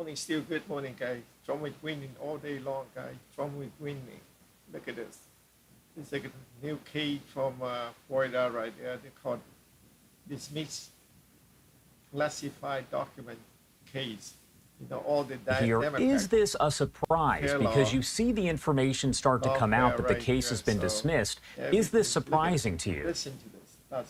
morning, still good morning, guys. Trump is winning all day long, guys. Trump is winning. Look at this. It's like a new case from Florida right there. They call dismissed classified document case. You know, all the Here, is this a surprise? Because you see the information start to come out that the case has been dismissed. Is this surprising to you? Listen to this.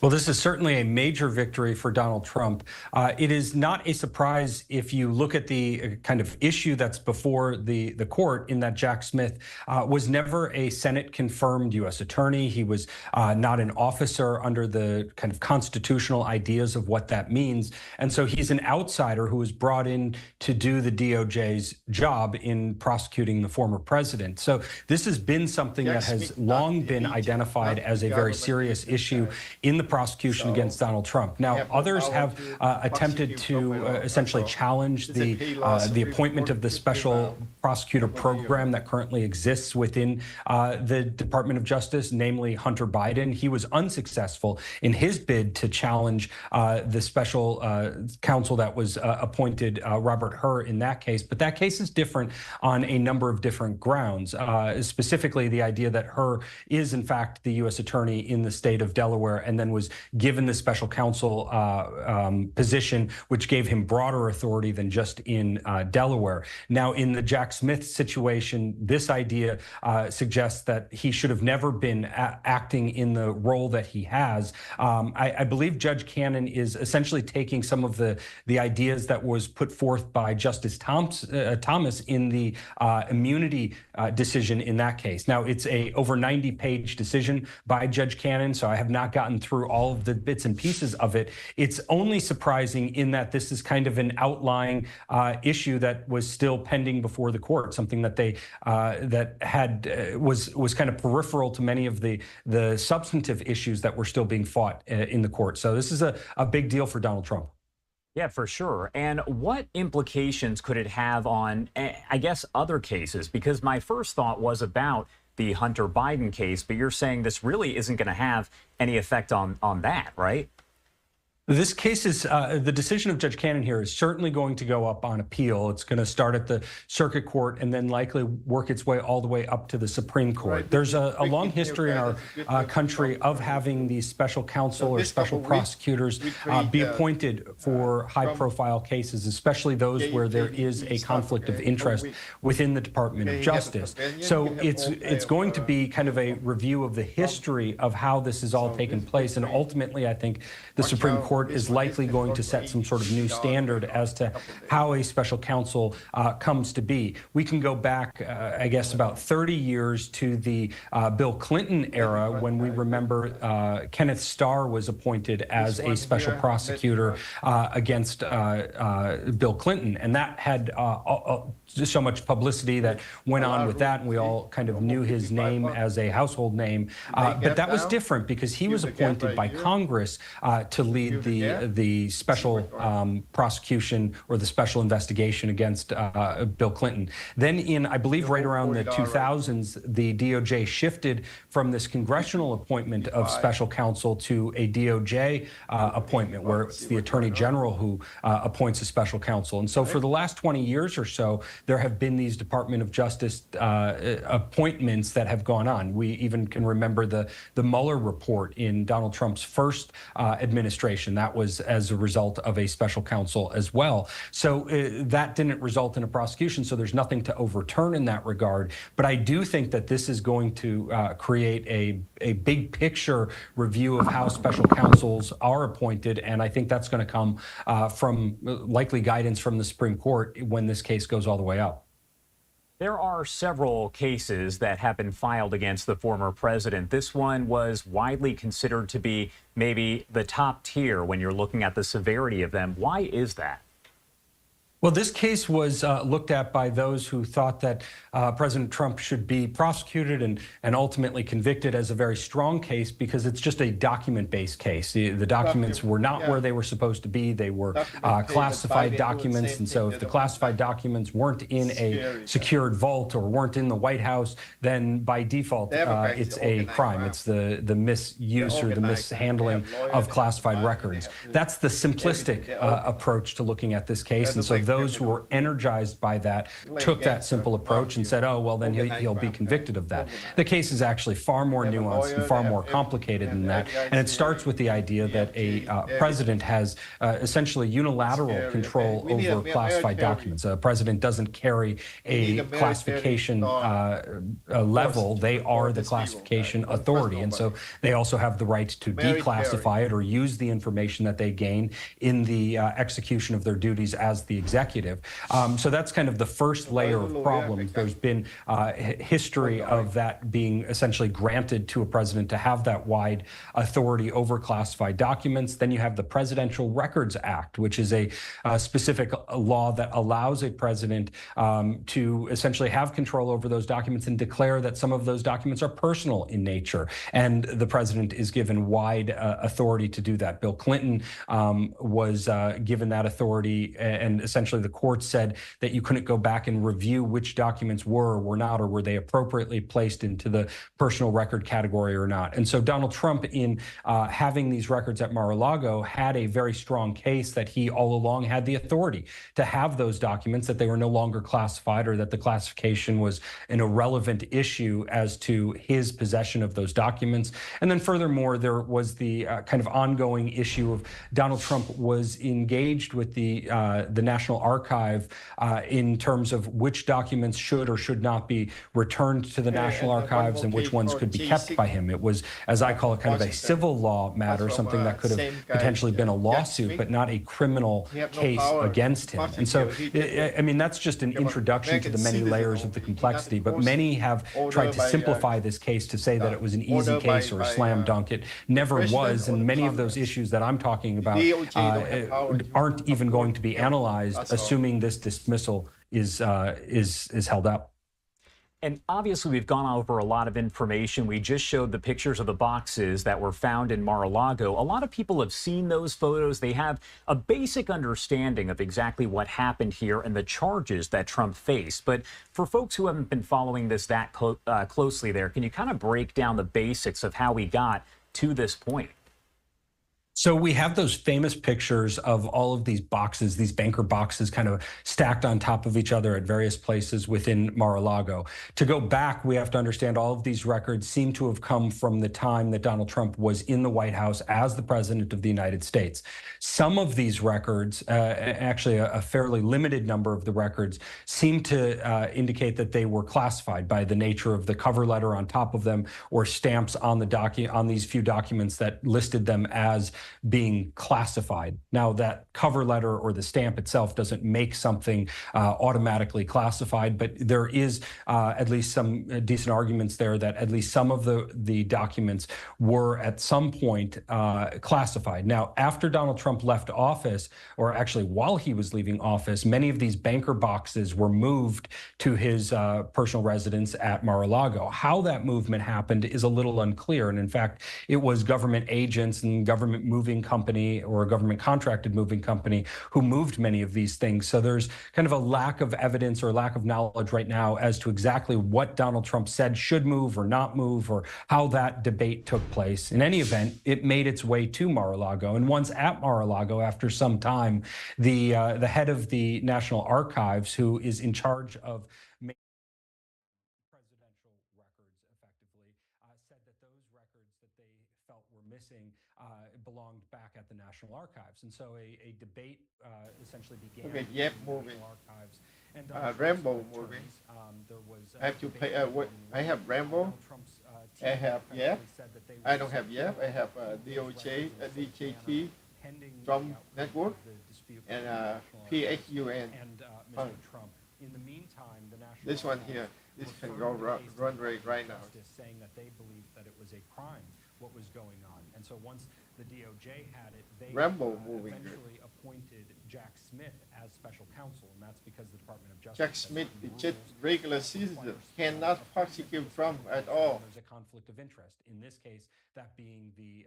Well, this is certainly a major victory for Donald Trump. It is not a surprise if you look at the kind of issue that's before the court, in that Jack Smith was never a Senate-confirmed U.S. attorney. He was not an officer under the kind of constitutional ideas of what that means. And so he's an outsider who was brought in to do the DOJ's job in prosecuting the former president. So this has been something that has long been identified as a very serious issue in the prosecution against Donald Trump. Now, others have attempted to essentially challenge the appointment of the special prosecutor program that currently exists within the Department of Justice, namely Hunter Biden. He was unsuccessful in his bid to challenge the special counsel that was appointed, Robert Hur, in that case. But that case is different on a number of different grounds, specifically the idea that Hur is, in fact, the U.S. attorney in the state of Delaware, and then was given the special counsel position, which gave him broader authority than just in Delaware. Now, in the Jack Smith situation, this idea suggests that he should have never been acting in the role that he has. I believe Judge Cannon is essentially taking some of the ideas that was put forth by Justice Thomas in the immunity decision in that case. Now, it's a over 90-page decision by Judge Cannon, so I have not gotten through all of the bits and pieces of it. It's only surprising in that this is kind of an outlying issue that was still pending before the court, something that they was kind of peripheral to many of the substantive issues that were still being fought in the court. So this is a big deal for Donald Trump. Yeah, for sure. And what implications could it have on, I guess, other cases? Because my first thought was about the Hunter Biden case, but you're saying this really isn't going to have any effect on that, right? This case is, the decision of Judge Cannon here is certainly going to go up on appeal. It's going to start at the circuit court and then likely work its way all the way up to the Supreme Court. Right. There's a long history in our country of having these special counsel or special prosecutors be appointed for high-profile cases, especially those where there is a conflict of interest within the Department of Justice. So it's going to be kind of a review of the history of how this has all taken place, and ultimately, I think the Supreme Court is likely going to set some sort of new standard as to how a special counsel comes to be. We can go back, I guess, about 30 years to the Bill Clinton era, when we remember Kenneth Starr was appointed as a special prosecutor against Bill Clinton. And that had so much publicity that went on with that, and we all kind of knew his name as a household name. But that was different because he was appointed by Congress to lead the special prosecution or the special investigation against Bill Clinton. Then in, I believe, right around the 2000s, the DOJ shifted from this congressional appointment of special counsel to a DOJ appointment, where it's the Attorney General who appoints a special counsel. And so for the last 20 years or so, there have been these Department of Justice appointments that have gone on. We even can remember the Mueller report in Donald Trump's first administration. That was as a result of a special counsel as well. So that didn't result in a prosecution, so there's nothing to overturn in that regard. But I do think that this is going to create a big picture review of how special counsels are appointed, and I think that's going to come from likely guidance from the Supreme Court when this case goes all the way up. There are several cases that have been filed against the former president. This one was widely considered to be maybe the top tier when you're looking at the severity of them. Why is that? Well, this case was looked at by those who thought that President Trump should be prosecuted and ultimately convicted as a very strong case because it's just a document-based case. The documents were not where they were supposed to be. They were classified documents, and so if the classified documents weren't in a secured vault or weren't in the White House, then by default it's a crime. It's the misuse or the mishandling of classified records. That's the simplistic approach to looking at this case, and so those who were energized by that took that simple approach and said, oh, well, then he'll be convicted of that. The case is actually far more nuanced and far more complicated than that. And it starts with the idea that a president has essentially unilateral control over classified documents. A president doesn't carry a classification level. They are the classification authority. And so they also have the right to declassify it or use the information that they gain in the execution of their duties as the executive. So that's kind of the first layer of problems. There's been history of that being essentially granted to a president to have that wide authority over classified documents. Then you have the Presidential Records Act, which is a specific law that allows a president to essentially have control over those documents and declare that some of those documents are personal in nature. And the president is given wide authority to do that. Bill Clinton was given that authority, and essentially the court said that you couldn't go back and review which documents were or were not, or were they appropriately placed into the personal record category or not. And so Donald Trump, in having these records at Mar-a-Lago, had a very strong case that he all along had the authority to have those documents, that they were no longer classified, or that the classification was an irrelevant issue as to his possession of those documents. And then furthermore, there was the kind of ongoing issue of Donald Trump was engaged with the National Archive in terms of which documents should or should not be returned to the National Archives and which ones could be kept by him. It was, as I call it, kind of a civil law matter, something that could have potentially been a lawsuit, but not a criminal case against him. And so, I mean, that's just an introduction to the many layers of the complexity, but many have tried to simplify this case to say that it was an easy case or a slam dunk. It never was, and many of those issues that I'm talking about aren't even going to be analyzed, assuming this dismissal is held up. And obviously, we've gone over a lot of information. We just showed the pictures of the boxes that were found in Mar-a-Lago. A lot of people have seen those photos. They have a basic understanding of exactly what happened here and the charges that Trump faced. But for folks who haven't been following this that closely there, can you kind of break down the basics of how we got to this point? So we have those famous pictures of all of these boxes, these banker boxes kind of stacked on top of each other at various places within Mar-a-Lago. To go back, we have to understand all of these records seem to have come from the time that Donald Trump was in the White House as the President of the United States. Some of these records, actually a fairly limited number of the records, seem to indicate that they were classified by the nature of the cover letter on top of them or stamps on the on these few documents that listed them as being classified. Now, that cover letter or the stamp itself doesn't make something automatically classified, but there is at least some decent arguments there that at least some of the documents were at some point classified. Now, after Donald Trump left office, or actually while he was leaving office, many of these banker boxes were moved to his personal residence at Mar-a-Lago. How that movement happened is a little unclear. And in fact, it was government agents and government moving company or a government contracted moving company who moved many of these things. So there's kind of a lack of evidence or lack of knowledge right now as to exactly what Donald Trump said should move or not move, or how that debate took place. In any event, it made its way to Mar-a-Lago. And once at Mar-a-Lago, after some time, the head of the National Archives, who is in charge of presidential records, effectively, said that those records that they felt were missing belonged back at the National Archives. And so a debate essentially began. Okay, yep, moving. Archives. And Rambo moving. There was, I have to pay. I have Rambo. I have YEP. I don't have YEP. I have DOJ, DJT PHUN Network, and PHUN. In the meantime, the National This one here, this can go run rate right now. Saying that they believed that it was a crime, what was going on. And so once the DOJ had it, they eventually appointed Jack Smith as special counsel, and that's because the Department of Justice. Jack Smith is just regular citizen, cannot prosecute Trump at all. There's a conflict of interest. In this case, that being the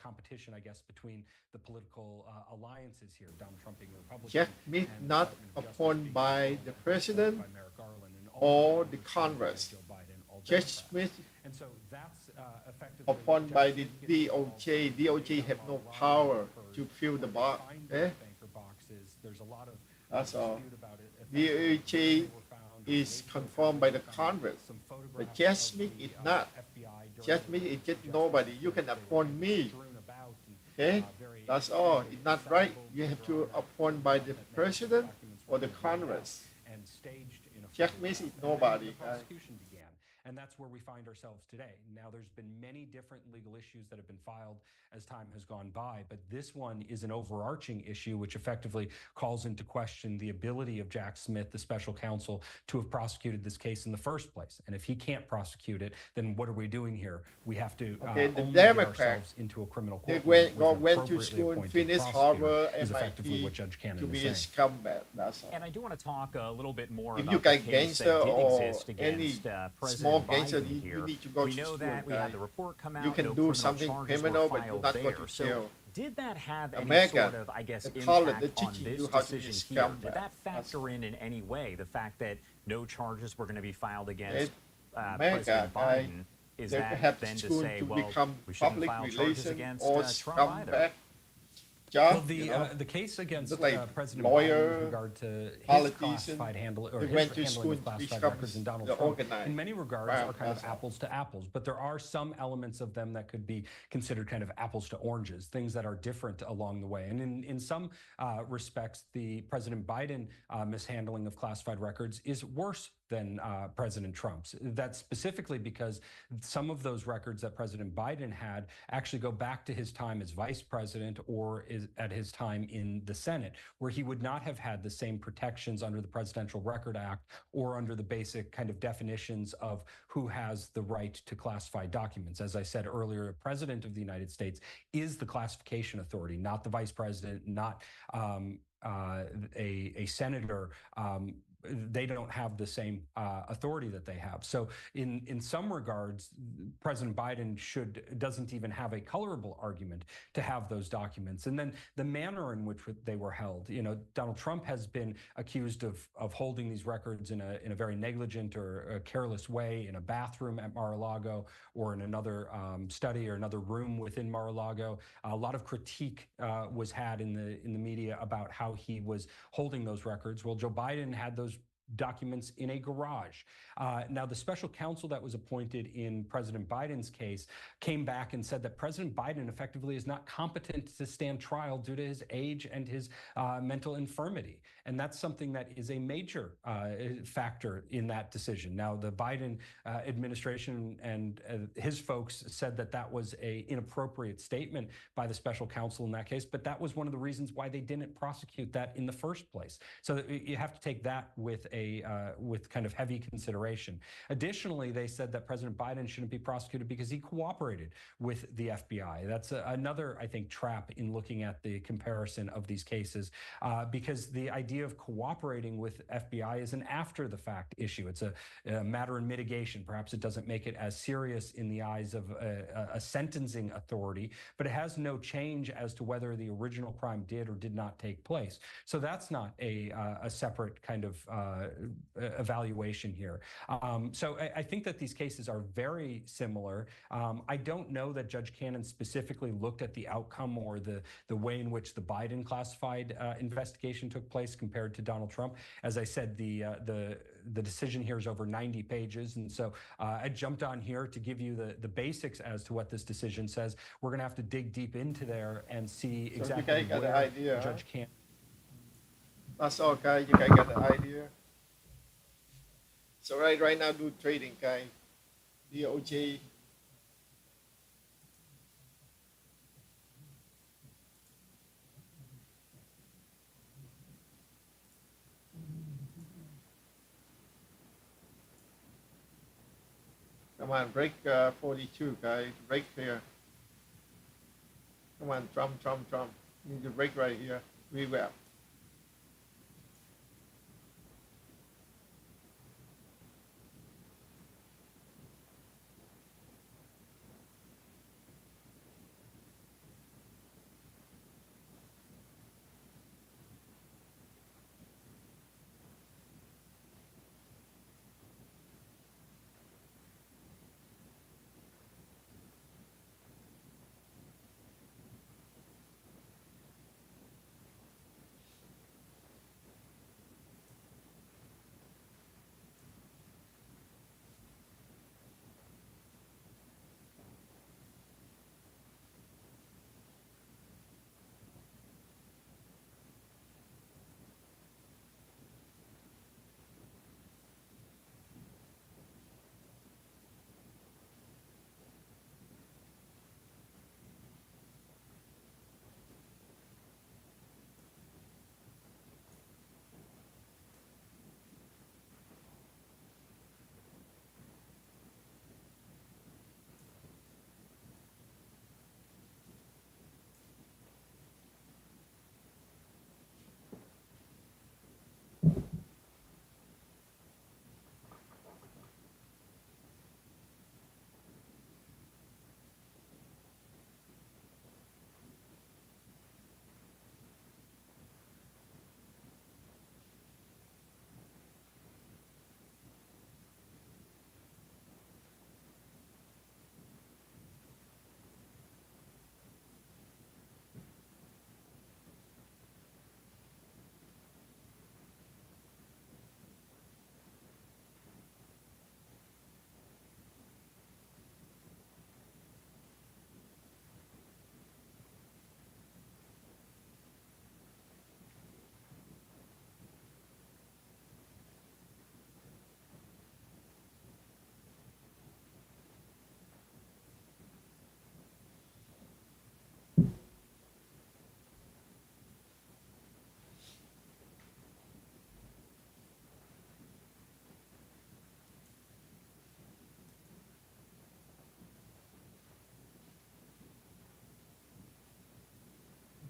competition, I guess, between the political alliances here, Donald Trump being a Republican. Jack Smith not appointed by the president or the Congress. Jack Smith and so that's appointed by the DOJ. DOJ have no power to fill the box. Banker boxes. There's a lot of That's all. DOJ is confirmed by the Congress, but Judge Smith is not. Judge Smith is just nobody. You can appoint me. Okay? That's all. It's not right. You have to appoint by the president or the Congress. Judge Smith is nobody. And that's where we find ourselves today. Now, there's been many different legal issues that have been filed as time has gone by, but this one is an overarching issue which effectively calls into question the ability of Jack Smith, the special counsel, to have prosecuted this case in the first place. And if he can't prosecute it, then what are we doing here? We have to the only Democrats, get ourselves into a criminal court. They went to school and finished Harvard, effectively what Judge Cannon to be is a scumbag. That's all. And I do want to talk a little bit more If about you the got case that gangster did or exist any against small President gangster, Biden you here. need to go We to know school, that we guy. had the report come out. You can no do criminal something charges criminal, were but you're filed not there. going to So jail. did that have any America, sort of, I guess, the college, impact they're on teaching this you how to be a decision here? scumbag. Did that factor in any way? The fact that no charges were going to be filed against America, President Biden? Is they that have then to to school say, to well, become we shouldn't public file charges relations against or Trump either? scumbag? Well, You the case against look like President lawyer, Biden with regard to his politician, classified handle or they his went to handling school of to classified become records and Donald the Trump, organized. in many regards, Wow, are kind of that's all. apples to apples. But there are some elements of them that could be considered kind of apples to oranges, things that are different along the way. And in some respects, the President Biden mishandling of classified records is worse than President Trump's. That's specifically because some of those records that President Biden had actually go back to his time as vice president or at his time in the Senate, where he would not have had the same protections under the Presidential Record Act or under the basic kind of definitions of who has the right to classified documents. As I said earlier, a president of the United States is the classification authority, not the vice president, not a senator. They don't have the same authority that they have. So in some regards, President Biden doesn't even have a colorable argument to have those documents. And then the manner in which they were held, Donald Trump has been accused of holding these records in a very negligent or a careless way in a bathroom at Mar-a-Lago or in another study or another room within Mar-a-Lago. A lot of critique was had in the media about how he was holding those records. Well, Joe Biden had those documents in a garage. Now, the special counsel that was appointed in President Biden's case came back and said that President Biden effectively is not competent to stand trial due to his age and his mental infirmity. And that's something that is a major factor in that decision. Now, the Biden administration and his folks said that that was an inappropriate statement by the special counsel in that case, but that was one of the reasons why they didn't prosecute that in the first place. So you have to take that with kind of heavy consideration. Additionally, they said that President Biden shouldn't be prosecuted because he cooperated with the FBI. That's another, I think, trap in looking at the comparison of these cases, because the idea of cooperating with FBI is an after-the-fact issue. It's a matter in mitigation. Perhaps it doesn't make it as serious in the eyes of a sentencing authority, but it has no change as to whether the original crime did or did not take place. So that's not a separate kind of evaluation here. So I think that these cases are very similar. I don't know that Judge Cannon specifically looked at the outcome or the way in which the Biden classified investigation took place compared to Donald Trump. As I said, the decision here is over 90 pages. And so I jumped on here to give you the basics as to what this decision says. We're going to have to dig deep into there and see exactly where Judge Cannon. That's all, guys. You guys got the idea. So right now, do trading, guys. DOJ. Come on, break 42, guys. Break here. Come on, Trump. You need to break right here. VWAP.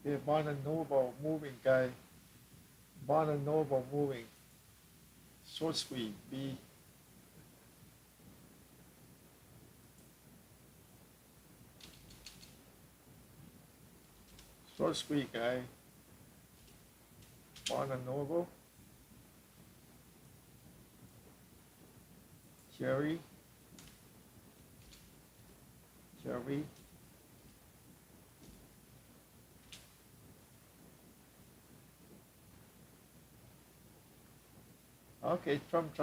The Barnes&Noble moving guy. Barnes&Noble moving. Short squeeze, B. Short squeeze guy. Barnes&Noble. Cherry. Cherry. Okay, Trump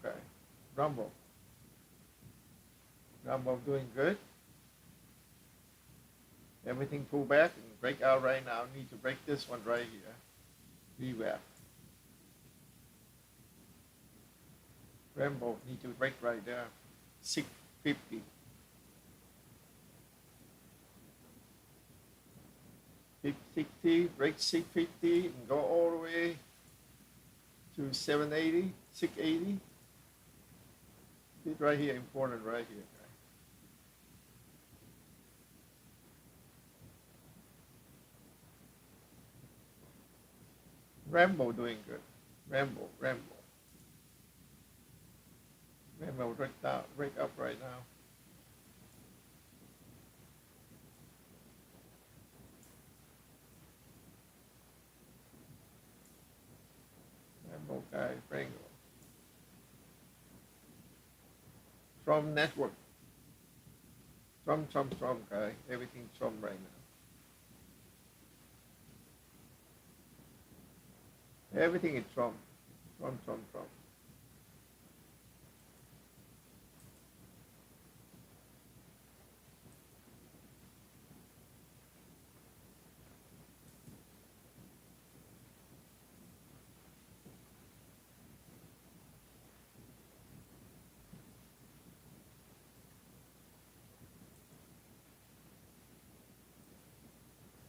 guy. Rumble. Rumble doing good. Everything pull back and break out right now. Need to break this one right here. VWAP. Rambo need to break right there. 650. Break 650 and go all the way to 780, 680. This right here, important right here. Rambo doing good. Rambo. Rambo break up right now. Rambo guy, Frango. Trump network. Trump guy. Everything Trump right now. Everything is Trump. Trump.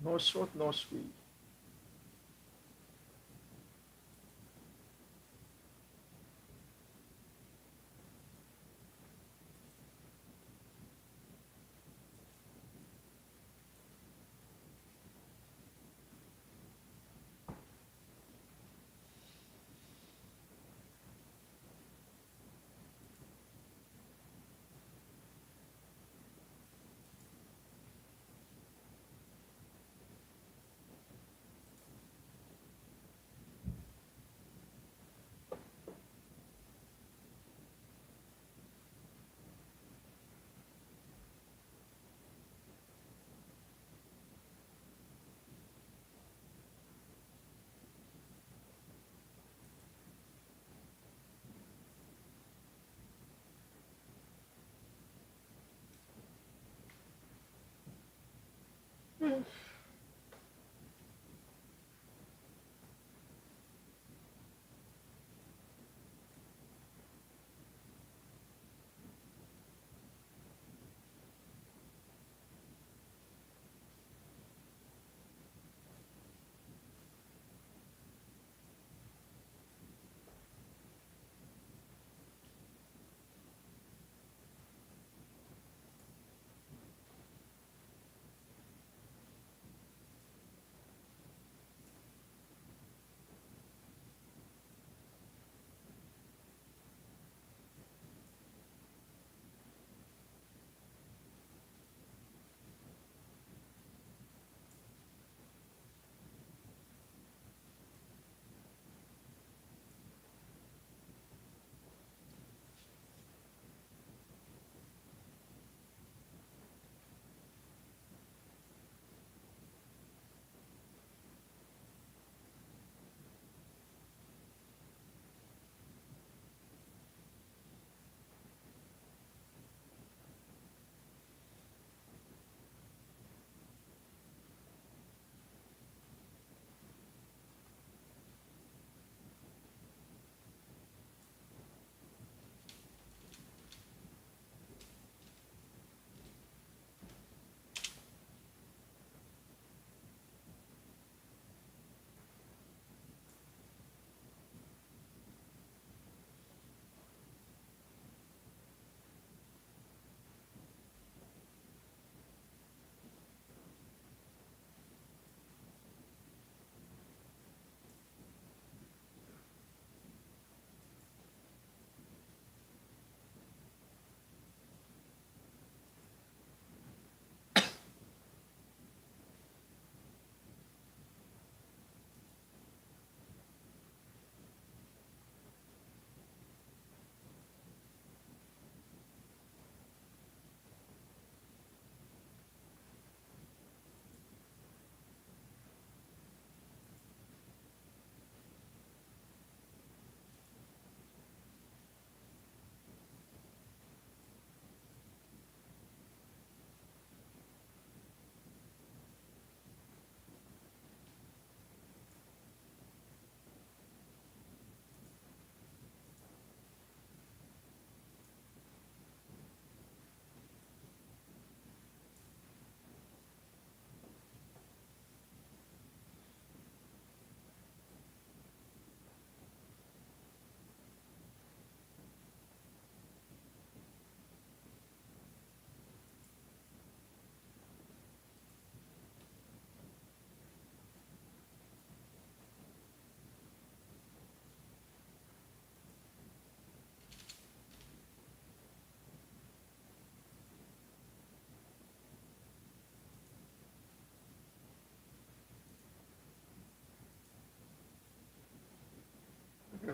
No short, no squeeze.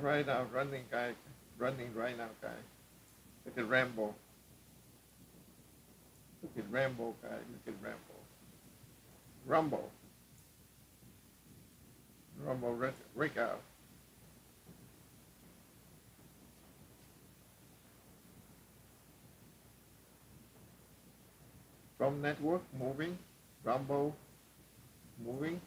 right now, running guy, running right now, guy. Look at Rambo. Look at Rambo, guy. Look at Rambo. Rumble. Rumble, break out. From network, moving. Rumble, moving.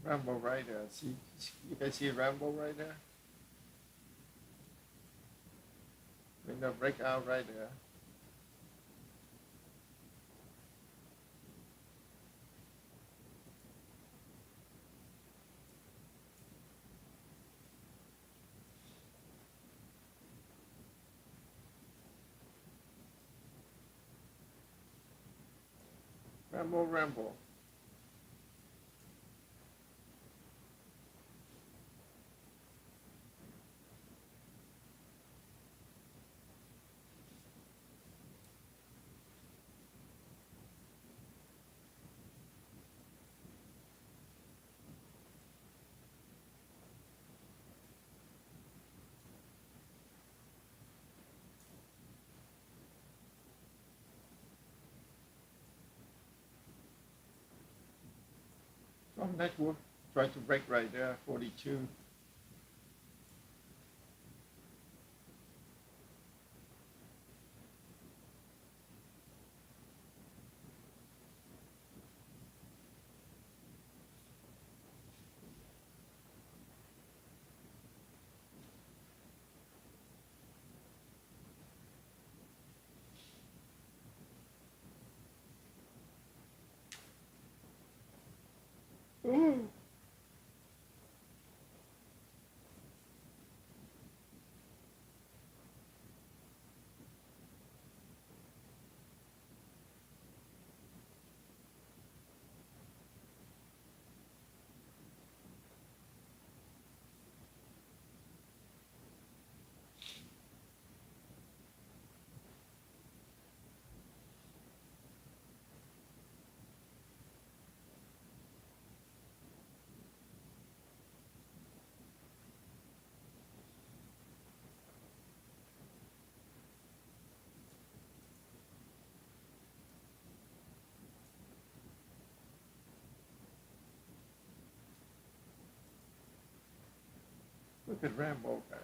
Rambo right there. See, you can see Rambo right there. Window breakout right there. Rambo, Rambo. From network, try to break right there, 42. Ooh. Look at Rambo guy.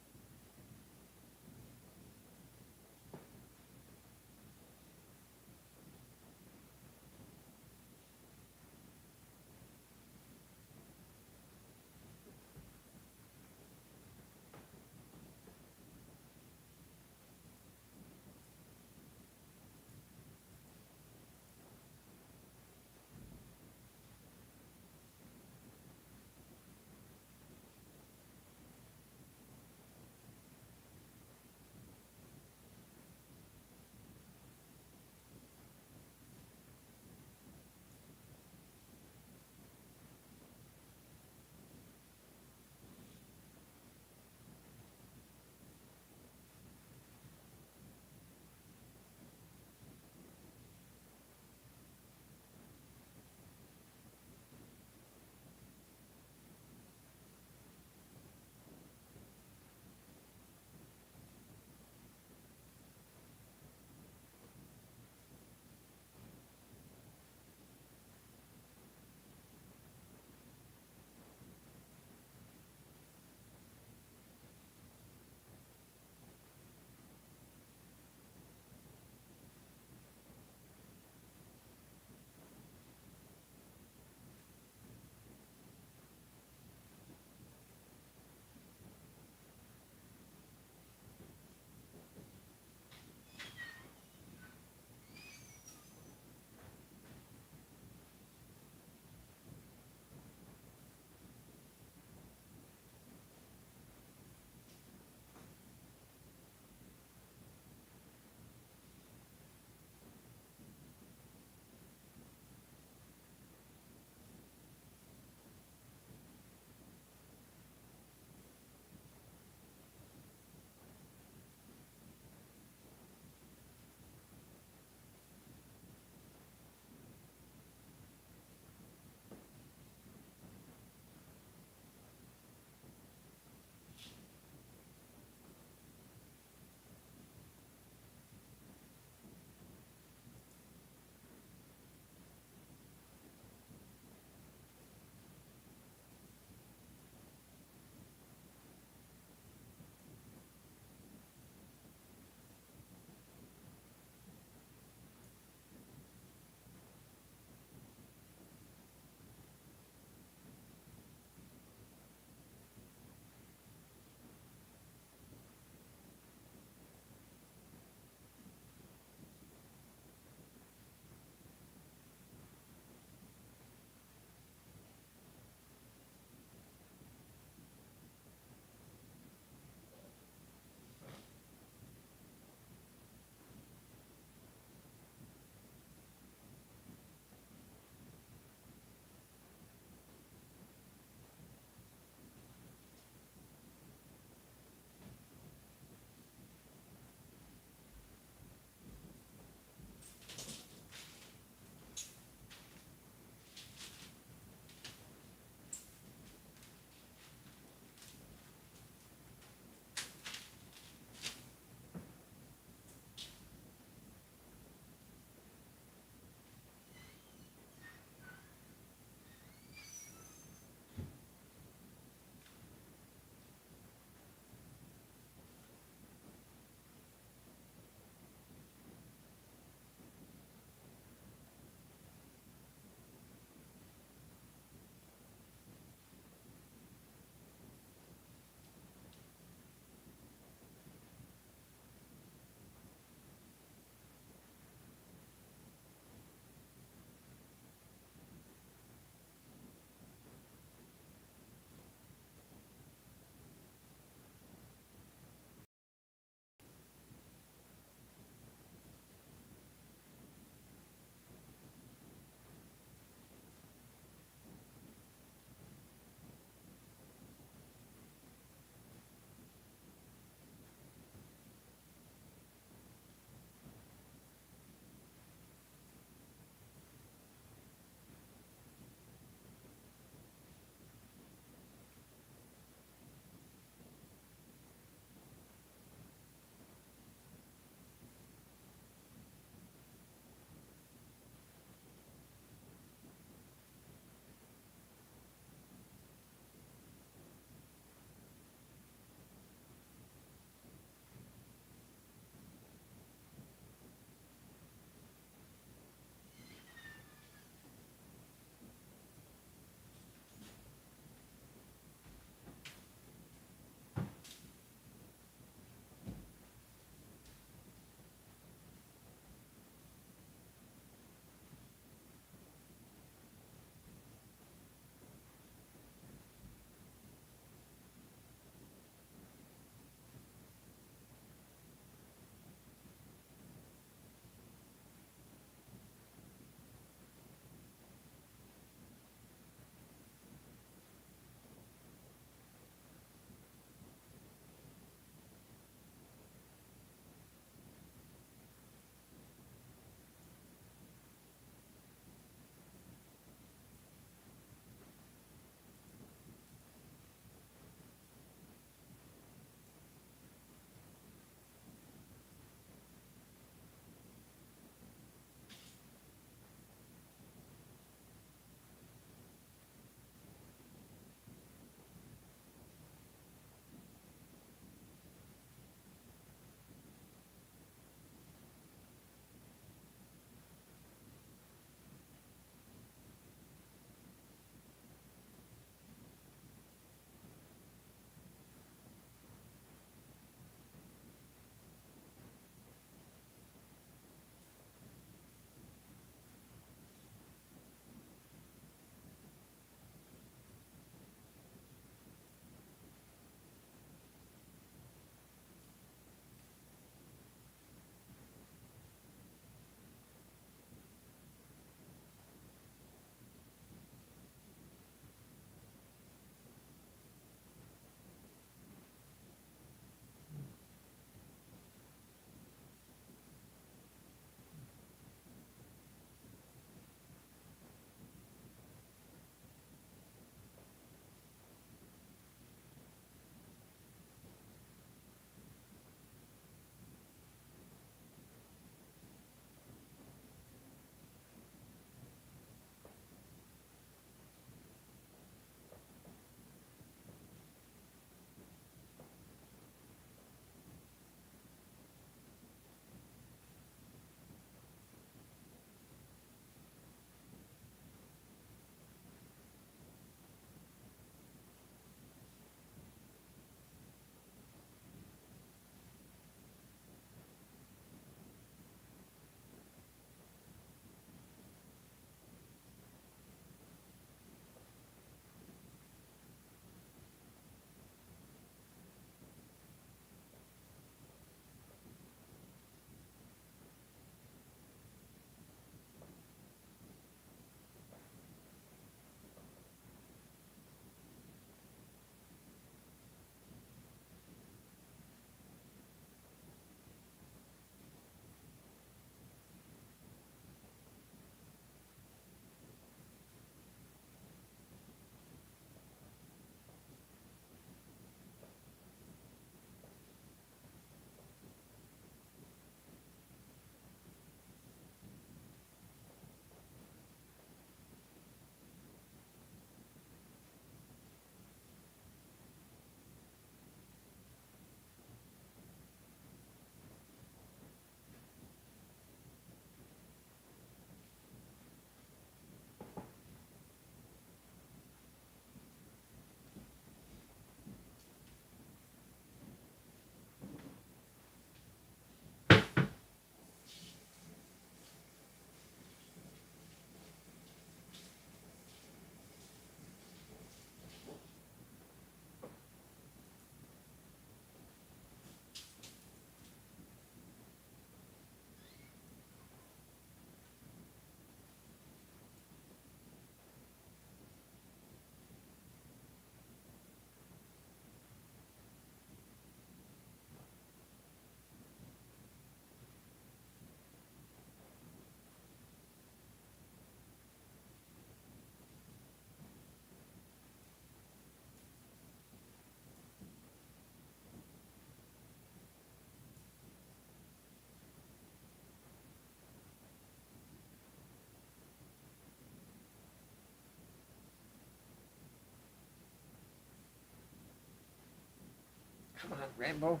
Come on, Rambo.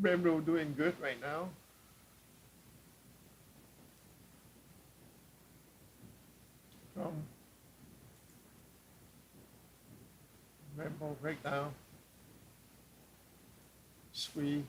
Rambo doing good right now. Rambo breakdown. Squeeze.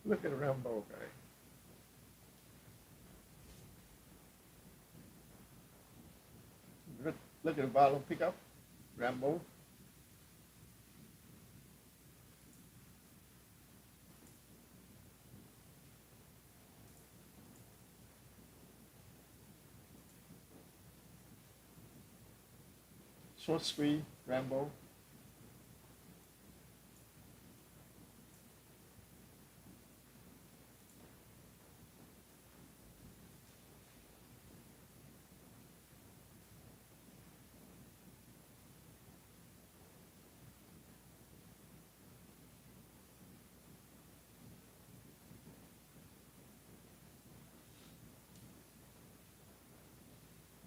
Look at Rambo, guy. Look at the bottom pickup, Rambo. Short squeeze, Rambo.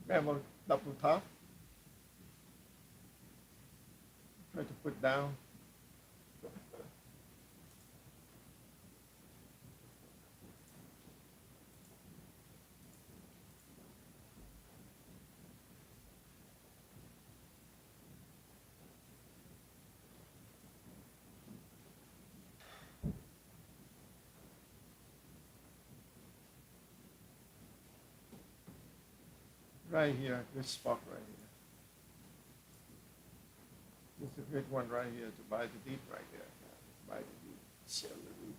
Rambo double top. Try to put down. Right here, this spot right here. This is a good one right here to buy the deep right there. Buy the deep, sell the deep.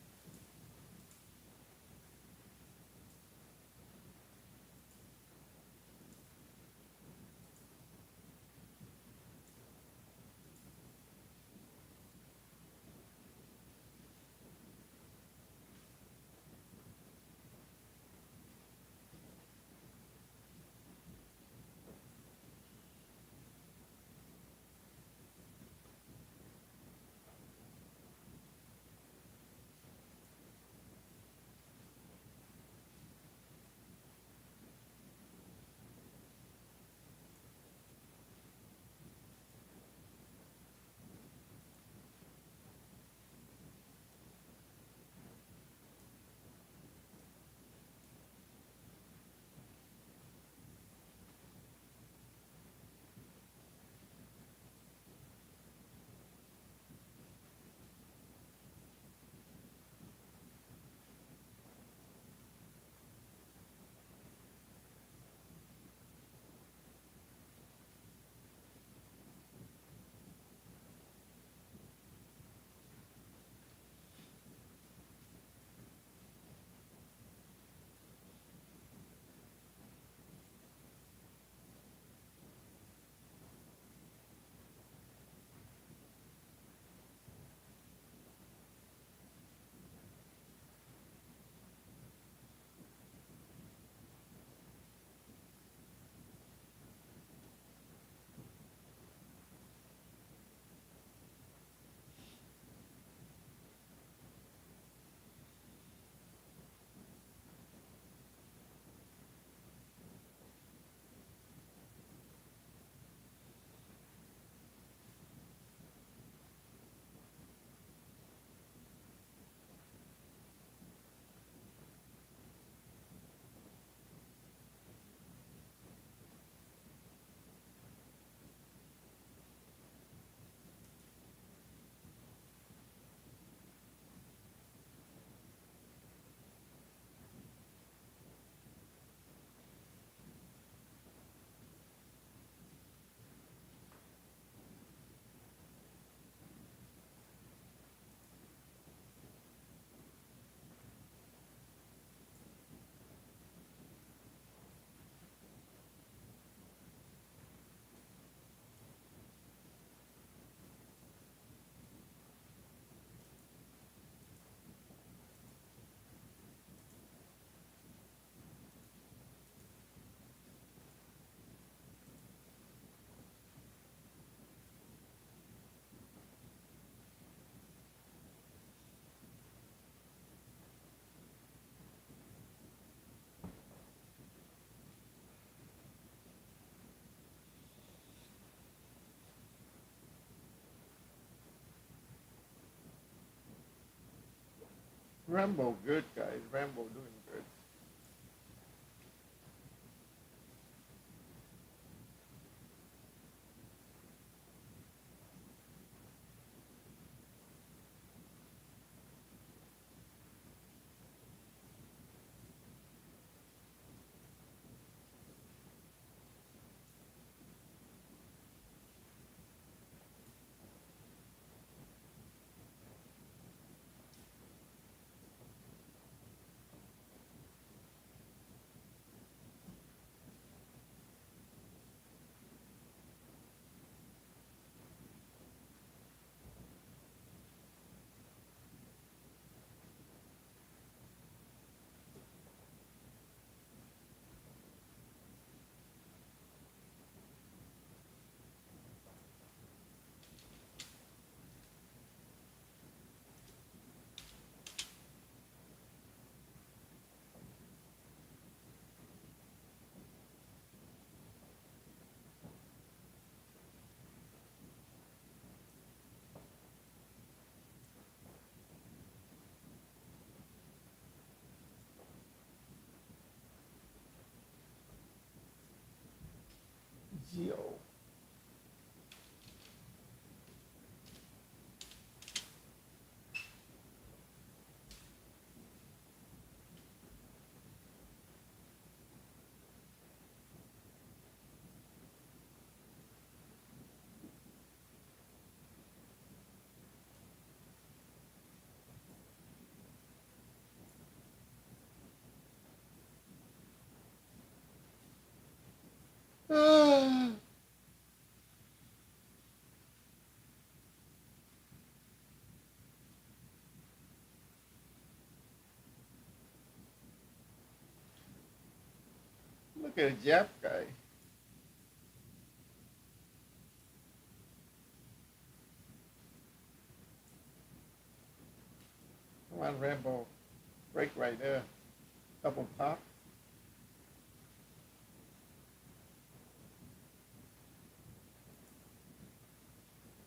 Rambo, good guys. Rambo doing good. Look at the Jap guy. Come on, Rambo. Break right there. Double pop.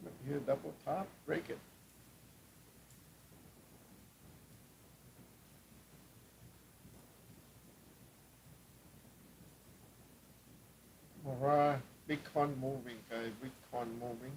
Look here, double top. Break it. Alright, Bitcoin moving, guys. Bitcoin moving.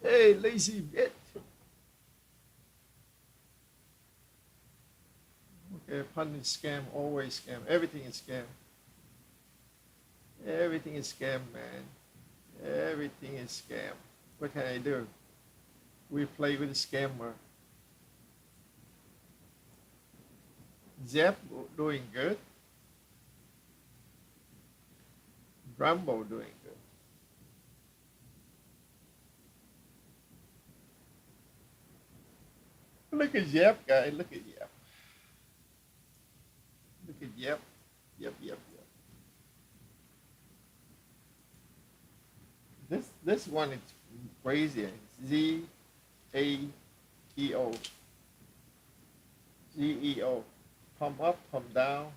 Hey, lazy bitch. Okay, pun is scam, always scam. Everything is scam. Everything is scam, man. Everything is scam. What can I do? We play with a scammer. Zep doing good. Rumble doing good. Look at Zep, guy. Look at Zep. Yep. This one is crazy. GAEO. GEO. Pump up, pump down.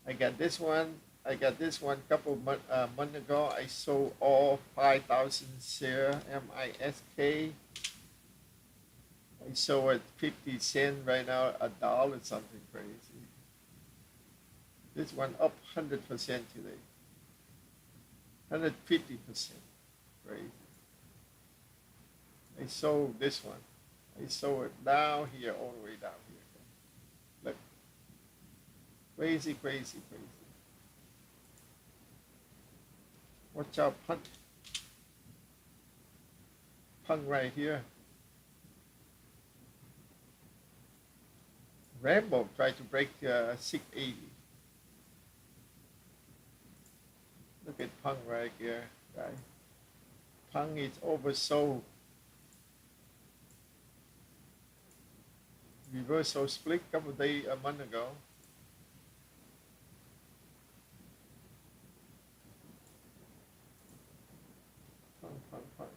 I got this one a couple months ago. I sold all 5,000 share MISK. I sold at 50 cents, right now $1, something crazy. This one up 100% today. 150%. Crazy. I sold this one. I sold it down here, all the way down here. Look. Crazy. Watch out, PHUN. PHUN right here. Rambo tried to break 680. Look at PHUN right here, guys. PHUN is oversold. Reversal split a month ago. PHUN.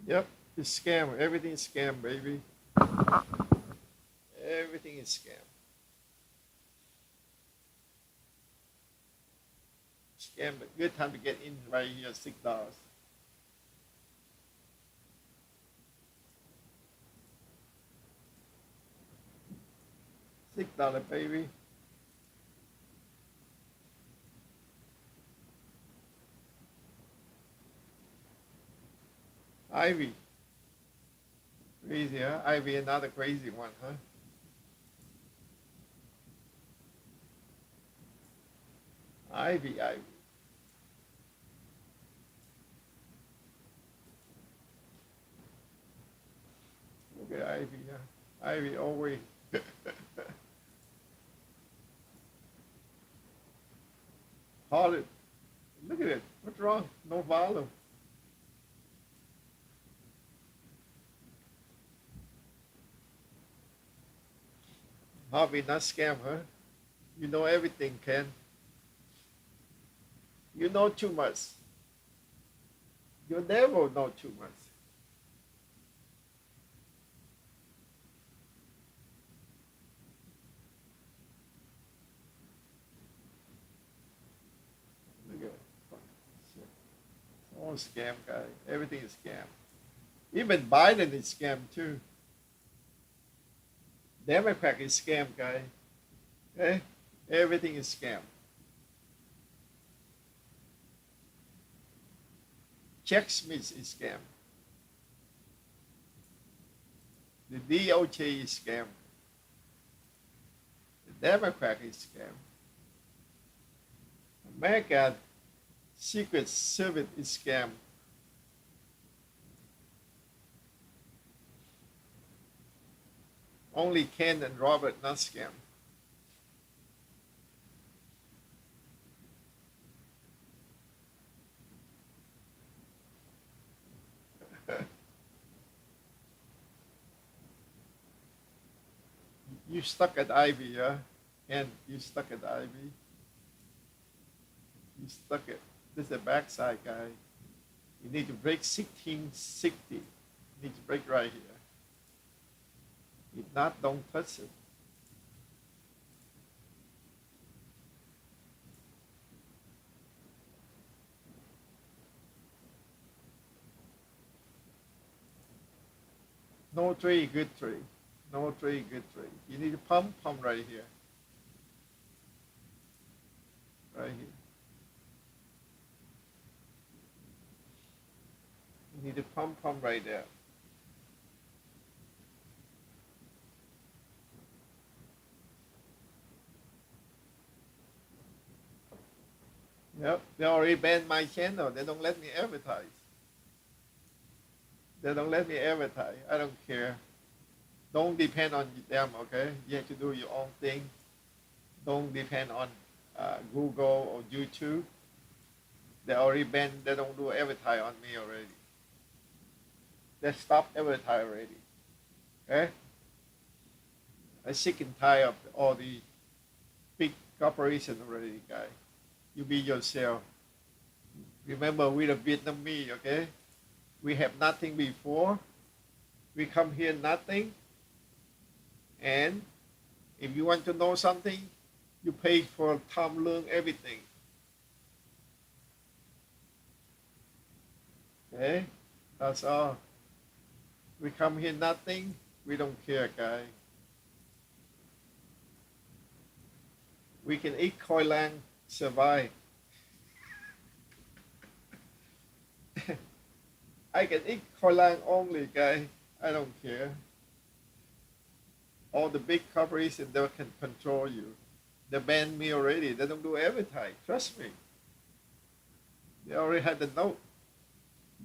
Yep, it's scam. Everything is scam, baby. Everything is scam. Scam, but good time to get in right here, $6. $6, baby. Ivy. Crazy, huh? Ivy, another crazy one, huh? Ivy. Look at Ivy, huh? Ivy always. Hold it. Look at it. What's wrong? No volume. Hobby, not scam, huh? You know everything, Ken. You know too much. You never know too much. Look at it. It's all scam, guy. Everything is scam. Even Biden is scam too. Democrat is scam, guy. Okay? Everything is scam. CHebb Smith is scam. The DOJ is scam. The Democrat is scam. America Secret Service is scam. Only Ken and Robert not scam. You stuck at Ivy, yeah? And you stuck at Ivy. You stuck it. This is the backside, guy. You need to break 1660. You need to break right here. If not, don't touch it. No trade, good trade. No trade, good trade. You need to pump right here. Right here. You need to pump right there. Yep, they already banned my channel. They don't let me advertise. They don't let me advertise. I don't care. Don't depend on them, okay? You have to do your own thing. Don't depend on Google or YouTube. They already banned. They don't do advertise on me already. They stopped advertise already. Okay? I'm sick and tired of all the big corporations already, guy. You be yourself. Remember, we're the Vietnamese, okay? We have nothing before. We come here nothing. And if you want to know something, you pay for tham lương, everything. Okay? That's all. We come here nothing. We don't care, guy. We can eat khoai lang, survive. I can eat khoai lang only, guy. I don't care. All the big corporations, they can control you. They banned me already. They don't do advertise. Trust me. They already had the note.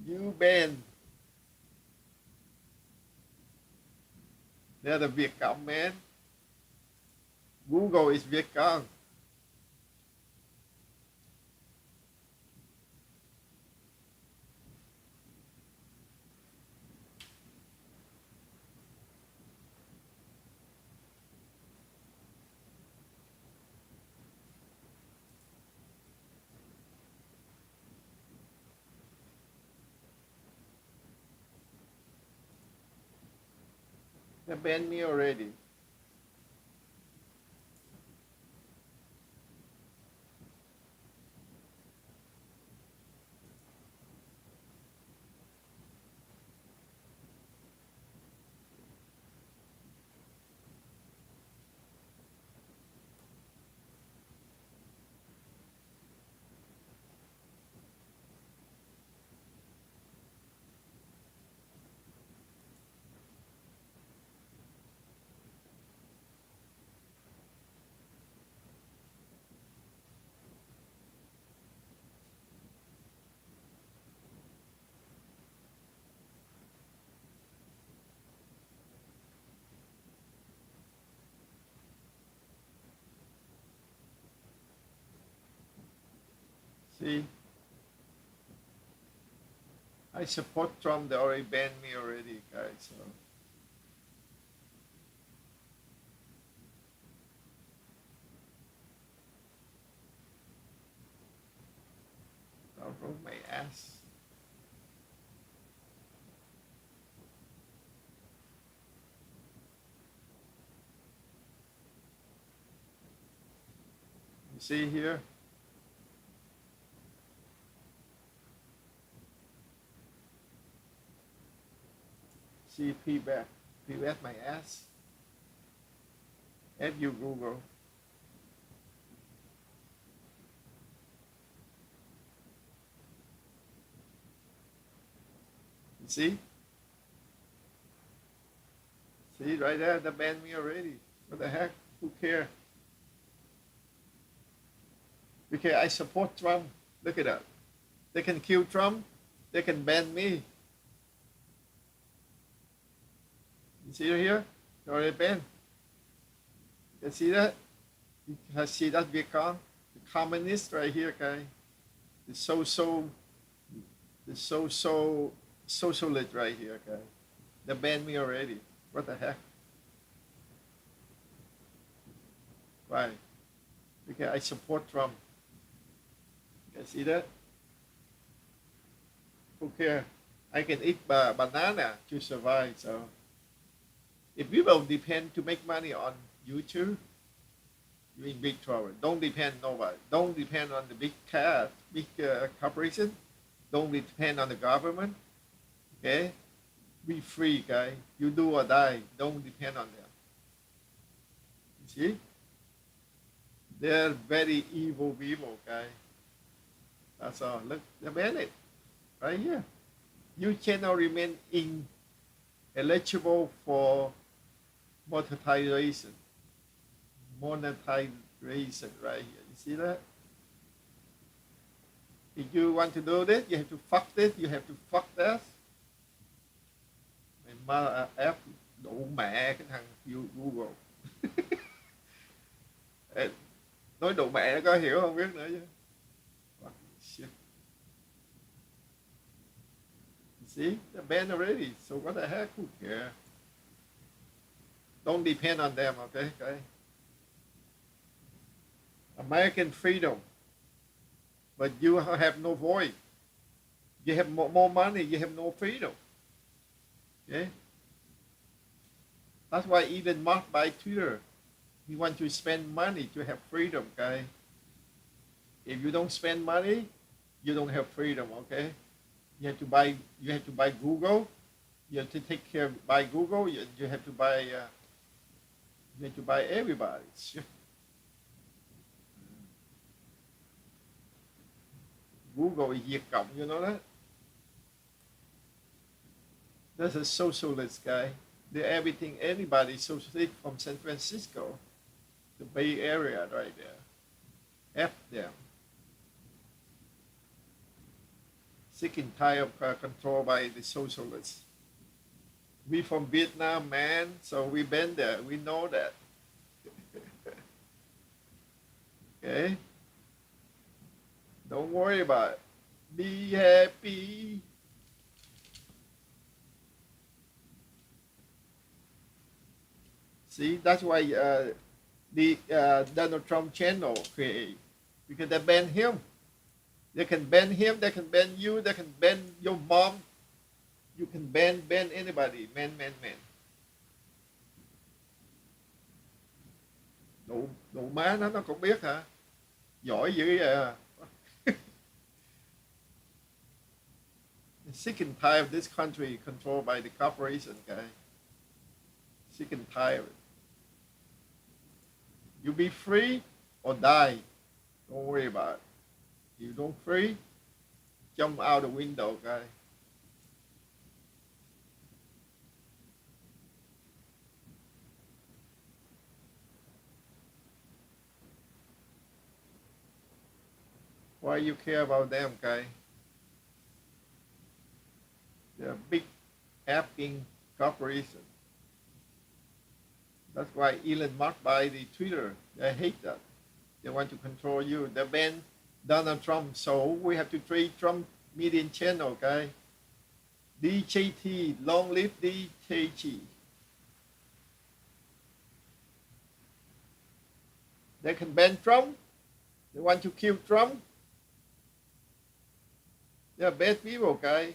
You banned. They're the Vietcong, man. Google is Vietcong. They banned me already. See, I support Trump. They already banned me already, guys. So I'll roll my ass. You see here? See V.V.S my ass. F you Google. You see? See right there, they banned me already. What the heck? Who cares? Because I support Trump. Look at that. They can kill Trump. They can ban me. You see here? They're already banned. You see that? You can see that Vietcong? The communist right here, guy. The socialist right here, guy. They banned me already. What the heck? Why? Because I support Trump. You see that? Who cares? I can eat banana to survive. So if people depend to make money on YouTube, you're in big trouble. Don't depend on nobody. Don't depend on the big corporation. Don't depend on the government. Okay? Be free, guy. You do or die. Don't depend on them. You see? They're very evil people, guy. That's all. Look, they ban it right here. Your channel remain ineligible for monetization. Monetization right here. You see that? If you want to do this, you have to fuck this, you have to fuck that. Mày ma ép đủ mẹ cái thằng Google. Nói đủ mẹ nó có hiểu không biết nữa chứ. Shit. You see? They're banned already. So what the heck? Who cares? Don't depend on them, okay? American freedom, but you have no voice. You have more money, you have no freedom. Okay? That's why Elon Musk buy Twitter. He wants to spend money to have freedom, okay? If you don't spend money, you don't have freedom, okay? You have to buy Google. You have to take care of buy Google. You have to buy everybody. Google is Việt Cộng, you know that? That's a socialist guy. They're everything, anybody socialist from San Francisco, the Bay Area right there. F them. Sick and tired of control by the socialists. We from Vietnam, man, so we been there. We know that. Okay? Don't worry about it. Be happy. See, that's why Donald Trump channel create, because they ban him. They can ban him, they can ban you, they can ban your mom. You can ban anybody, man. Đủ má nó cũng biết hả? Giỏi dữ vậy à? Sick and tired of this country controlled by the corporation, guy. Sick and tired. You be free or die. Don't worry about it. You don't free, jump out the window, guy. Why you care about them, guy? They're a big effing corporation. That's why Elon Musk buy the Twitter. They hate that. They want to control you. They ban Donald Trump, so we have to trade Trump media channel, okay? DJT, long live DJT. They can ban Trump. They want to kill Trump. They are bad people, okay?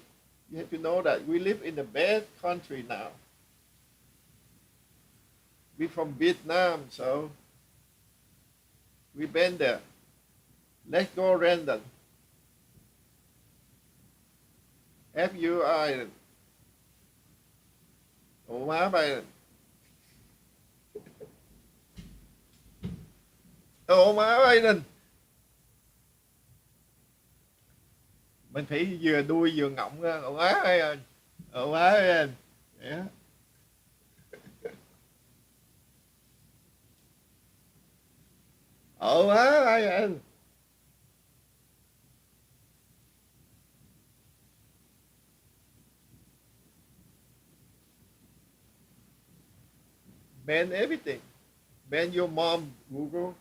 You have to know that we live in a bad country now. We're from Vietnam, so we've been there. Let's go random. FUI. Ủa má bay. Ủa má bay lên. Mình phải vừa đuôi vừa ngọng ra. Ủa má bay lên. Ủa má bay lên. Yeah. Ủa má bay lên. Ban everything. Ban your mom, Google.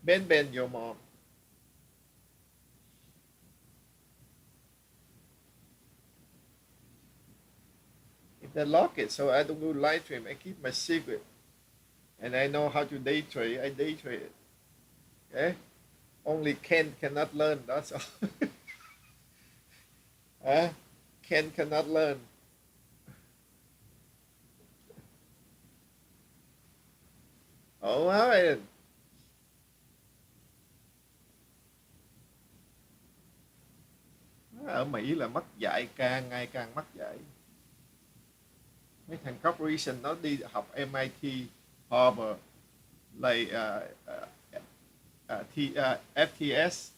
Ban your mom. If they lock it, so I don't do live stream. I keep my secret. And I know how to day trade. I day trade it. Okay? Only Ken cannot learn, that's all. Ken cannot learn. Oh, right. Ở Mỹ là mất dạy, ngày càng mất dạy. Mấy thằng corporation nó đi học MIT, Harvard, like FTS,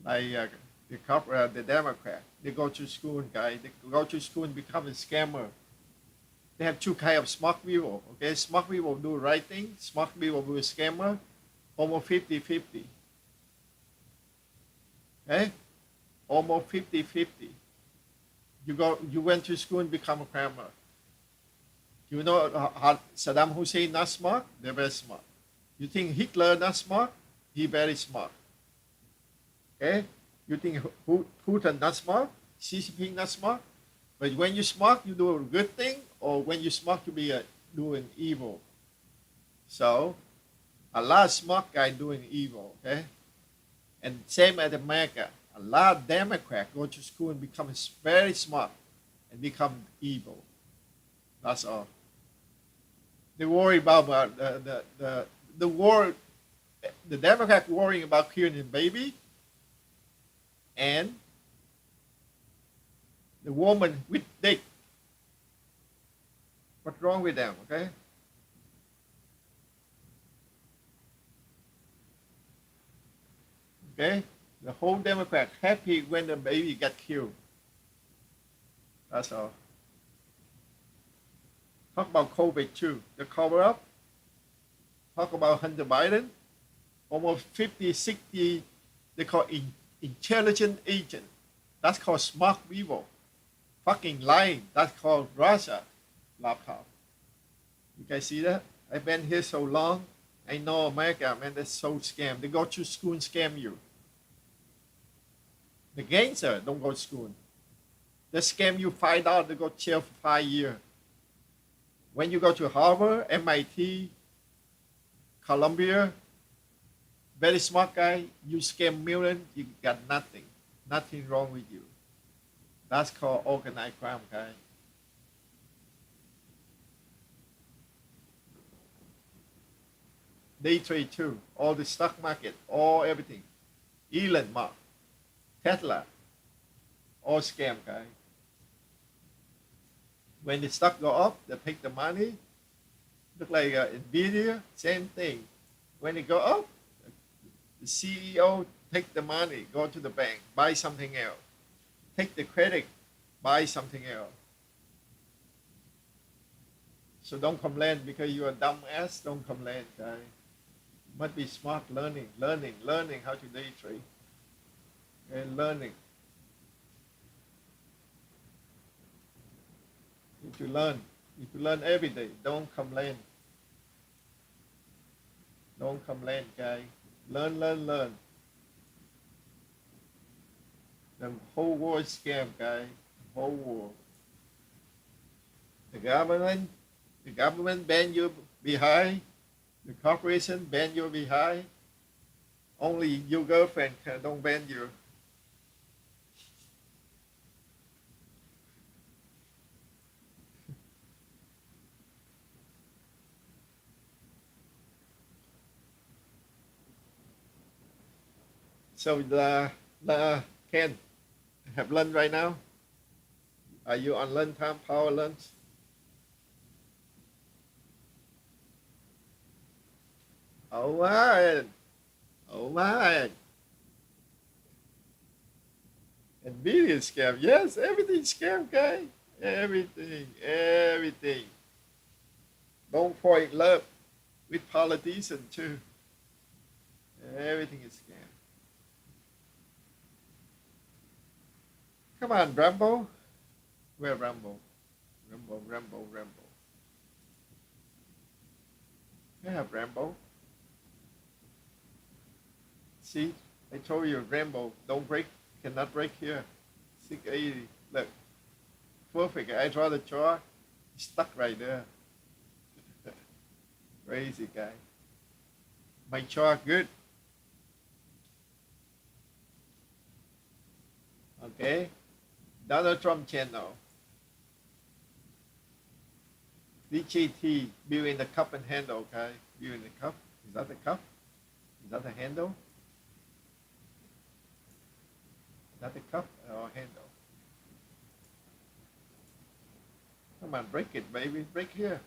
like the Democrat. They go to school, guys. They go to school and become a scammer. They have two kinds of smart people. Okay, smart people do right thing. Smart people do a scammer. Almost 50-50. Okay, almost 50-50. You went to school and become a scammer. You know how Saddam Hussein not smart? They're very smart. You think Hitler not smart? He very smart. Okay. You think Putin not smart? Xi Jinping not smart, but when you smart, you do a good thing, or when you smart, you be doing evil. So a lot of smart guy doing evil, okay? And same as America, a lot of Democrats go to school and become very smart and become evil. That's all. They worry about the war. The Democrats worrying about killing a baby, and the woman with dick. What's wrong with them, okay? Okay? The whole Democrat happy when the baby got killed. That's all. Talk about COVID too. The cover up. Talk about Hunter Biden. Almost 50, 60, they call intelligent agent. That's called smart people. Fucking lying. That's called Russia laptop. You guys see that? I've been here so long. I know America, man, that's so scam. They go to school and scam you. The gangster don't go to school. They scam you $5, they go to jail for 5 years. When you go to Harvard, MIT, Columbia, very smart guy, you scam millions, you got nothing. Nothing wrong with you. That's called organized crime, guy. Day trade too, all the stock market, all everything. Elon Musk, Tesla, all scam, guy. When the stock go up, they take the money. Look like Nvidia, same thing. When it go up, the CEO take the money, go to the bank, buy something else. Take the credit, buy something else. So don't complain because you're a dumb ass. Don't complain, guy. Must be smart, learning how to day trade. And learning. Need to learn. Need to learn every day. Don't complain. Don't complain, guy. Learn. The whole world is scam, guy. The whole world. The government ban you behind. The corporation ban you behind. Only your girlfriend don't ban you. So Ken, have lunch right now? Are you on lunch time, power lunch? All right. And media scam. Yes, everything scam, guy. Everything. Don't fall in love with politicians too. Everything is scam. Come on, Rambo. Where Rambo? Rambo. I have Rambo. See, I told you, Rambo, don't break, cannot break here. 680, look, perfect. I draw the chart, stuck right there. Crazy guy. My chart good. Okay, Donald Trump channel. DJT, build in the cup and handle, okay? Build in the cup. Is that the cup? Is that the handle? Is that the cup or handle? Come on, break it, baby. Break here.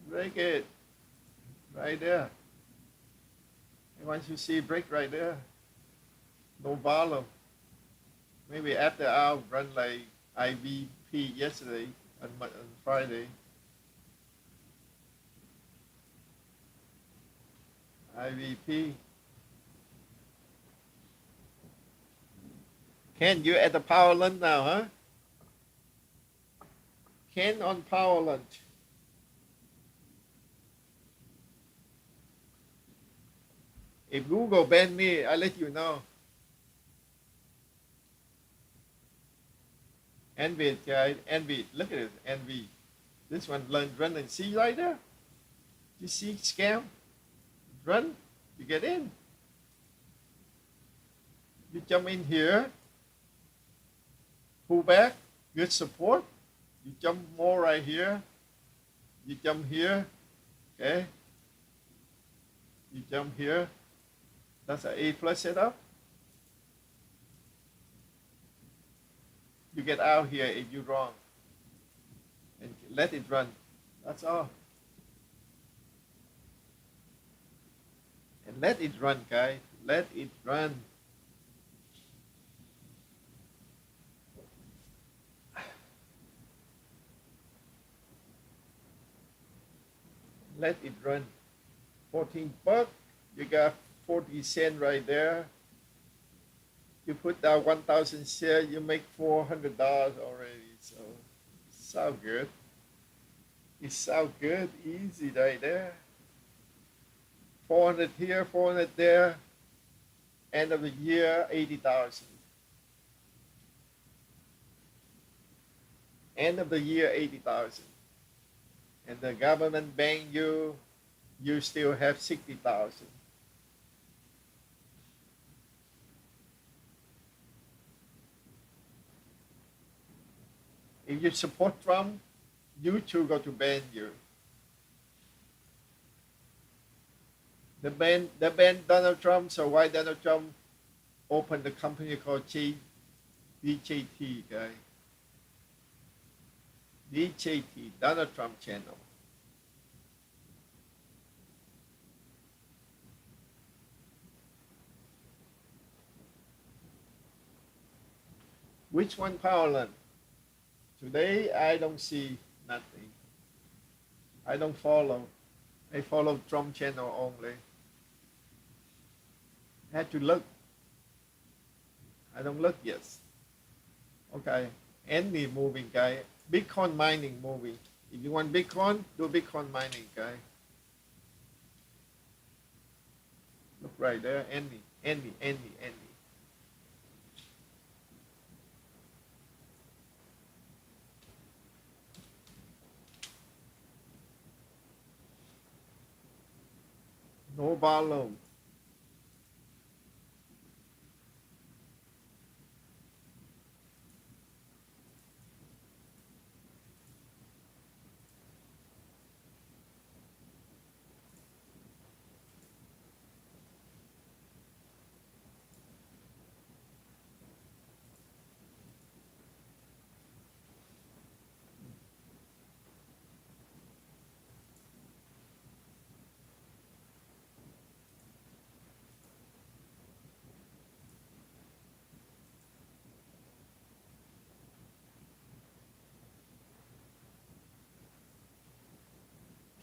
Break it. Right there. I want you to see break right there. No volume. Maybe after I'll run like IVP yesterday on Friday. IVP. Ken, you at the power lunch now, huh? Ken on power lunch. If Google ban me, I'll let you know. NV, guys, NV, look at it, NV. This one, run and see right there. You see scam? Run, you get in. You jump in here, pull back, good support. You jump more right here. You jump here, okay? You jump here. That's an A+ setup. You get out here if you're wrong. And let it run. That's all. And let it run, guys. Let it run. Let it run. 14 bucks. You got 40 cents right there. You put down 1,000 shares, you make $400 already. So it's so good. It's so good, easy right there. 400 here, 400 there. End of the year, 80,000. End of the year, 80,000. And the government bank you still have 60,000. If you support Trump, YouTube go to ban you. They ban Donald Trump, so why Donald Trump opened the company called DJT, guys? DJT, Donald Trump channel. Which one, Powerland? Today, I don't see nothing. I don't follow. I follow Trump channel only. I had to look. I don't look yet. Okay, any moving, guy. Bitcoin mining moving. If you want Bitcoin, do Bitcoin mining, guy. Look right there, any. No volume.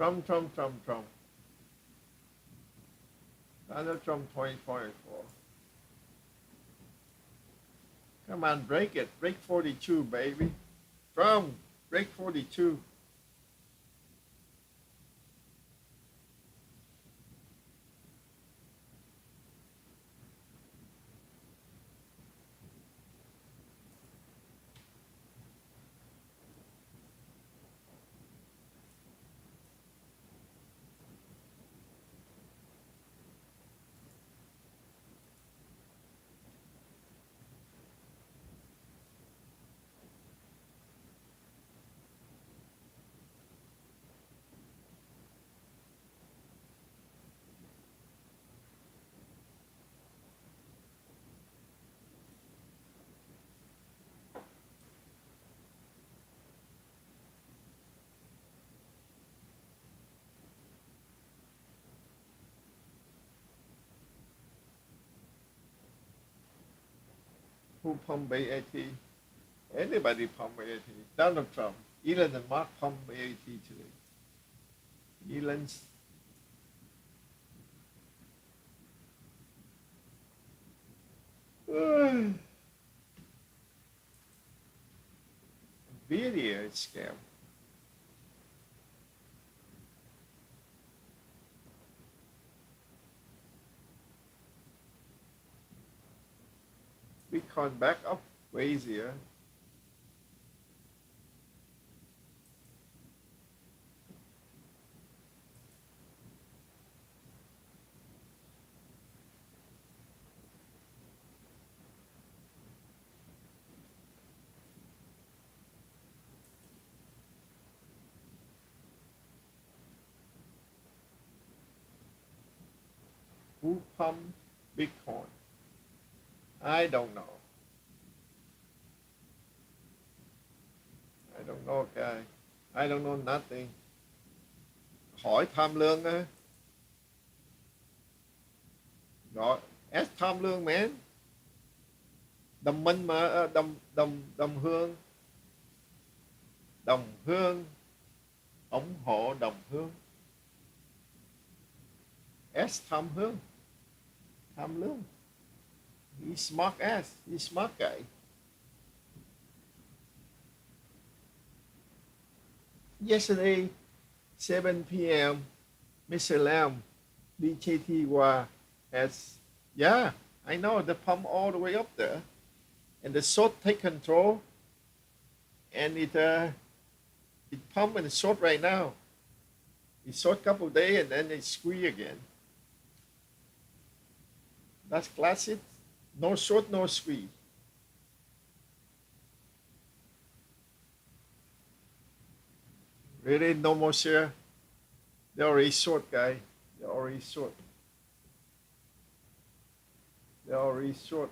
Trump. Donald Trump 2024. Come on, break it. Break 42, baby. Trump, break 42. Who pumped BAT? Anybody pumped BAT. Donald Trump. Elon and Mark pumped BAT today. Elon's. Video scam. Bitcoin back up crazier. Who pumped Bitcoin? I don't know. I don't know, guy. I don't know nothing. Hỏi tham lương á. Gọi S tham lương, man. Đồng minh mà, đồng hương. Đồng hương. Ủng hộ đồng hương. S tham hương. Tham lương. He smart ass. He smart guy. Yesterday, 7 p.m., Mr. Lam, DJT has, yeah, I know, the pump all the way up there. And the short take control. And it pump and short right now. It short couple of days and then it squeeze again. That's classic. No short, no squeeze. Really, no more share? They're already short, guy. They're already short. They're already short.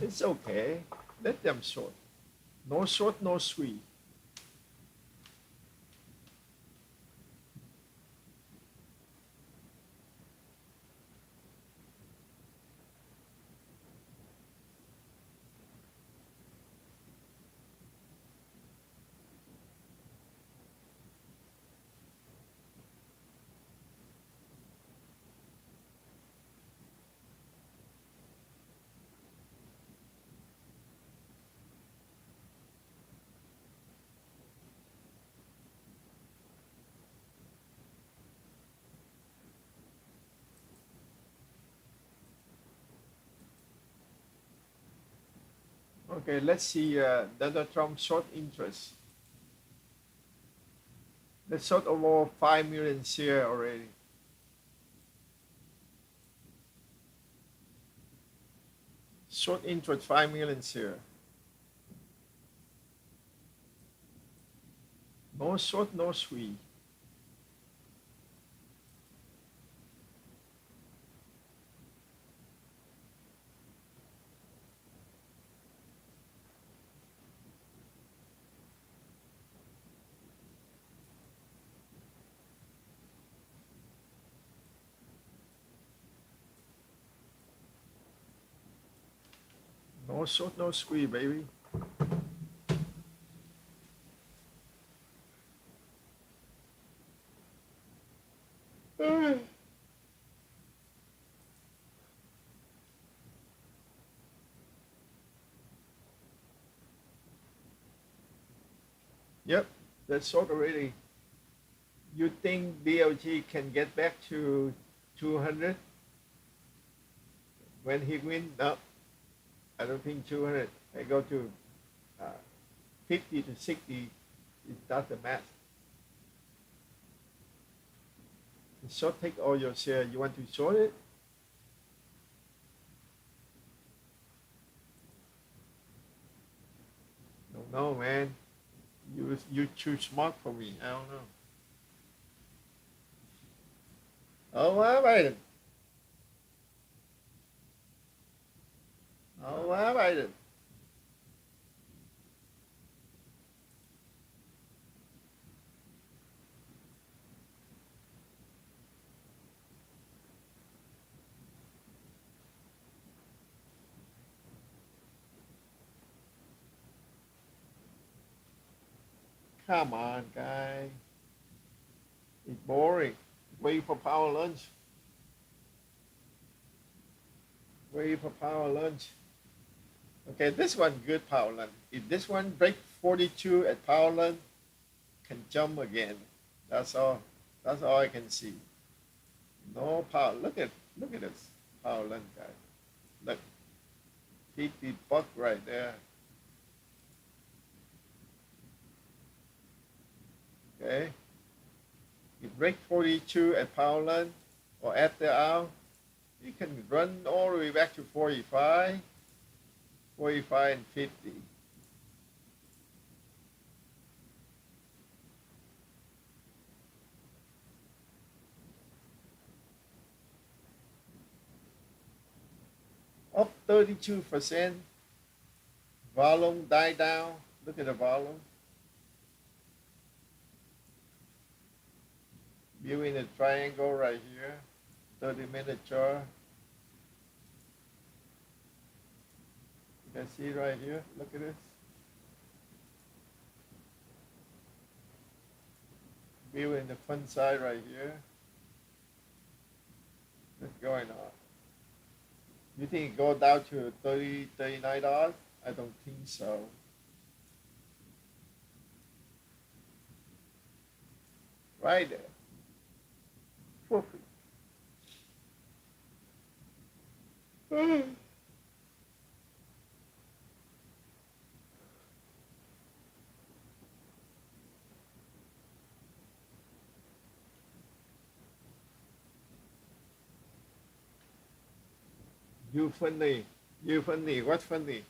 It's okay. Let them short. No short, no squeeze. Okay, let's see Donald Trump short interest. They short over 5 million share already. Short interest 5 million share. No short, no squeeze. No short, no squeeze, baby. Yep, that's short already. You think DLG can get back to 200 when he win? No, I don't think 200. I go to 50 to 60. It's not the math. Short, take all your share. You want to short it? Don't know, man. You too smart for me. I don't know. Oh, quá Biden. Oh, quá Biden. Come on, guy. It's boring. Wait for power lunch. Wait for power lunch. Okay, this one good power lunch. If this one break 42 at power lunch, can jump again. That's all. That's all I can see. No power. Look at this power lunch, guy. Look, $50 right there. Okay. You break 42 at power lunch or after hour, you can run all the way back to 45, 45 and 50. up 32%. Volume died down. Look at the volume. Viewing the triangle right here. 30-minute chart. You can see right here. Look at this. Viewing the fund side right here. What's going on? You think it go down to $30, $39? I don't think so. Right there. Perfect. You funny. You funny. What funny?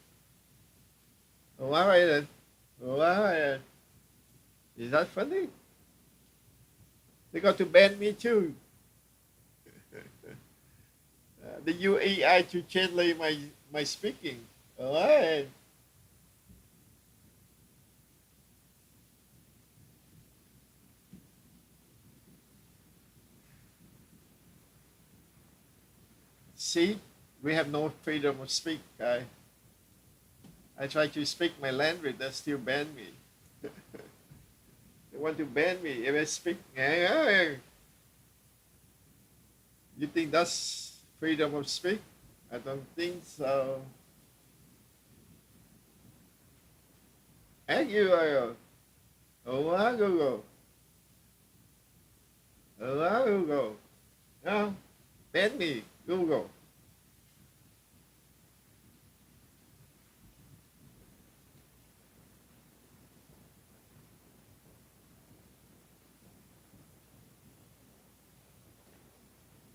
What is it? What? Is that funny? They got to ban me too. The AI to translate my speaking. Alright. See, we have no freedom of speech, guy. I try to speak my language, they still ban me. They want to ban me if I speak. You think that's freedom of speech? I don't think so. And you are. Oh, Google. Oh, Google. No, ban me, Google.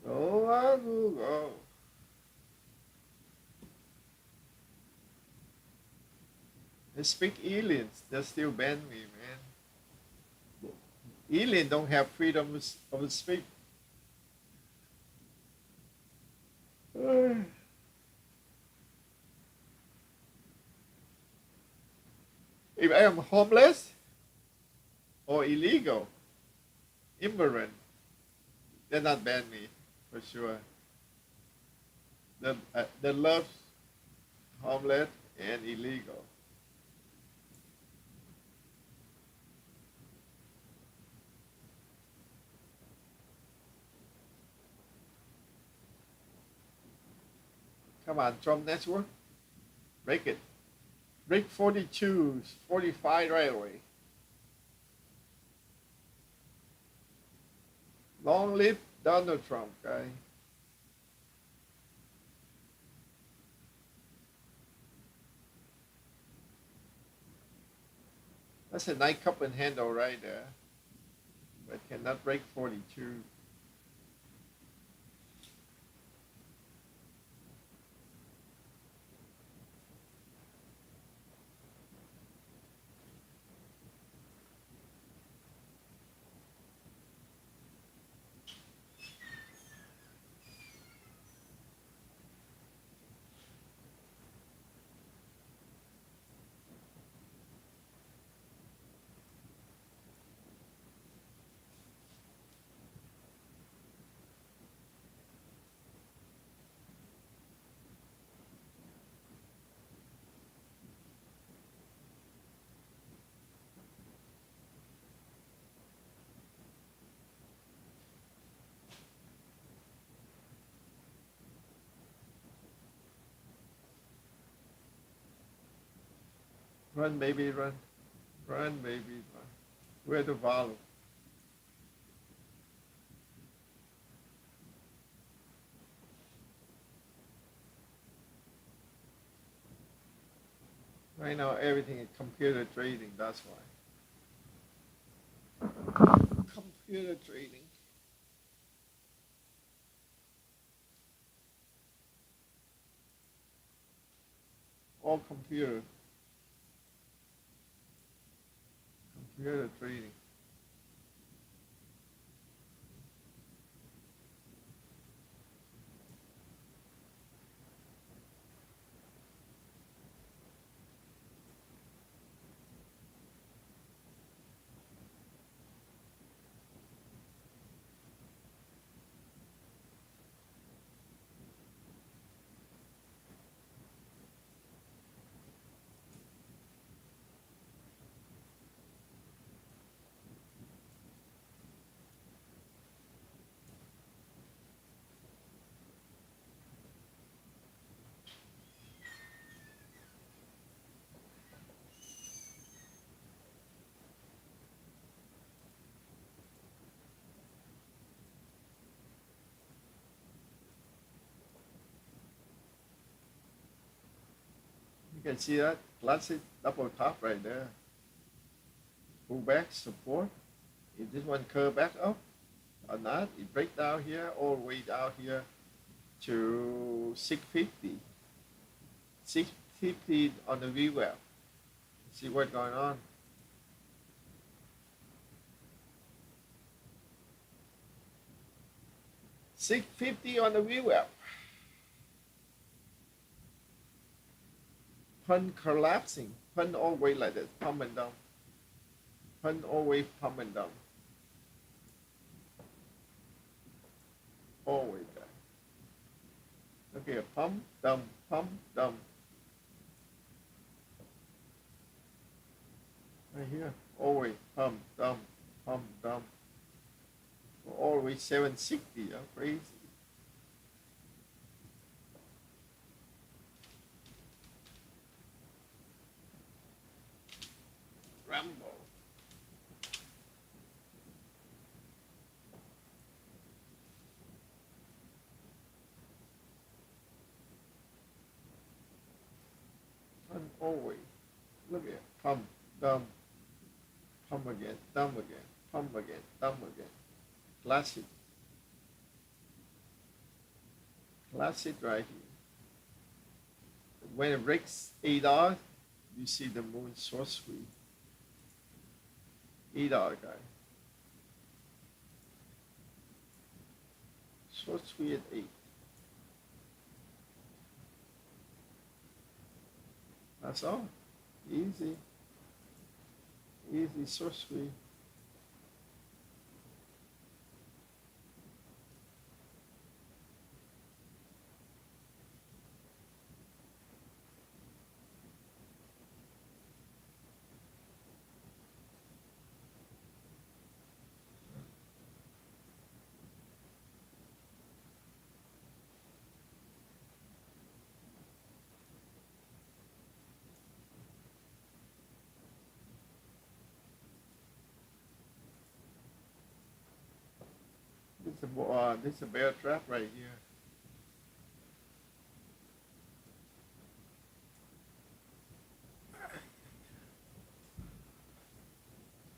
Oh, Google. I speak aliens, they still ban me, man. Aliens don't have freedom of speech. If I am homeless or illegal, immigrant, they're not ban me for sure. They love homeless and illegal. Come on, Trump Network, break it. Break 42, 45 right away. Long live Donald Trump, guy. That's a nice cup and handle right there. But cannot break 42. Run, baby, run. Run, baby, run. Where the volume? Right now, everything is computer trading, that's why. Computer trading. All computer. Computer trading. can see that classic double top right there. Pull back, support. If this one curve back up or not, it break down here, all the way down here to 650. 650 on the VWAP. See what's going on. $650 on the VWAP. Pun collapsing. Pun always like this. Pump and down. Pun always pump and down. Always that. Okay, pump, dump, pump, dump. Right here. Always pump, dump, pump, dump. Always 760. Crazy. Rambo. And always. Look at it. Pump, dump, pump again, dump again, pump again, dump again. Classic. Classic right here. When it breaks $8, you see the moon so sweet. $8 guy. So sweet at 8. That's all. Easy. Easy, so sweet. This is a bear trap right here.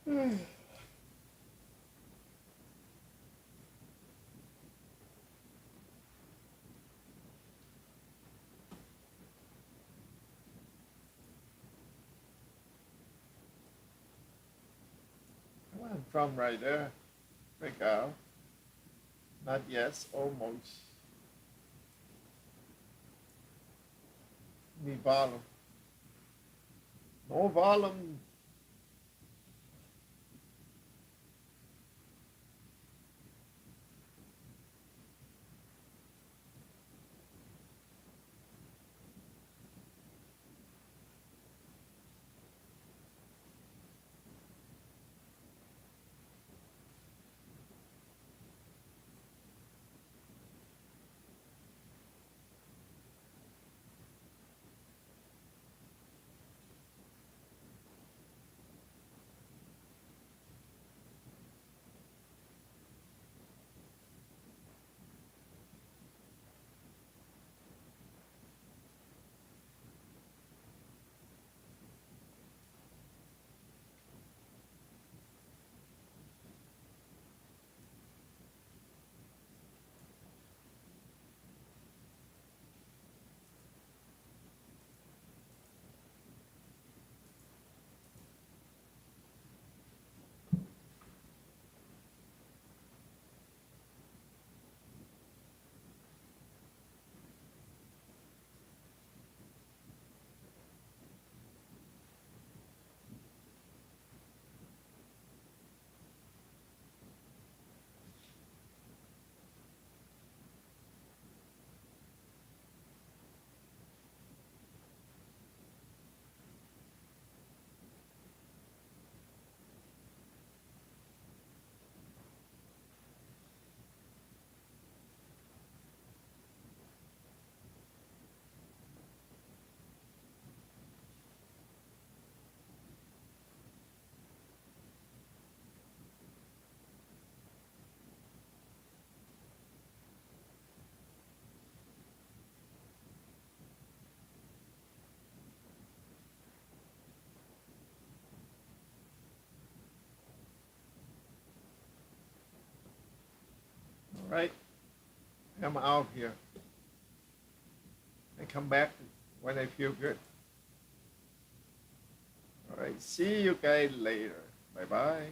Come on, from right there. Break out. Not yet, almost. The volume. No volume. All right. I'm out here. I come back when I feel good. All right. See you guys later. Bye-bye.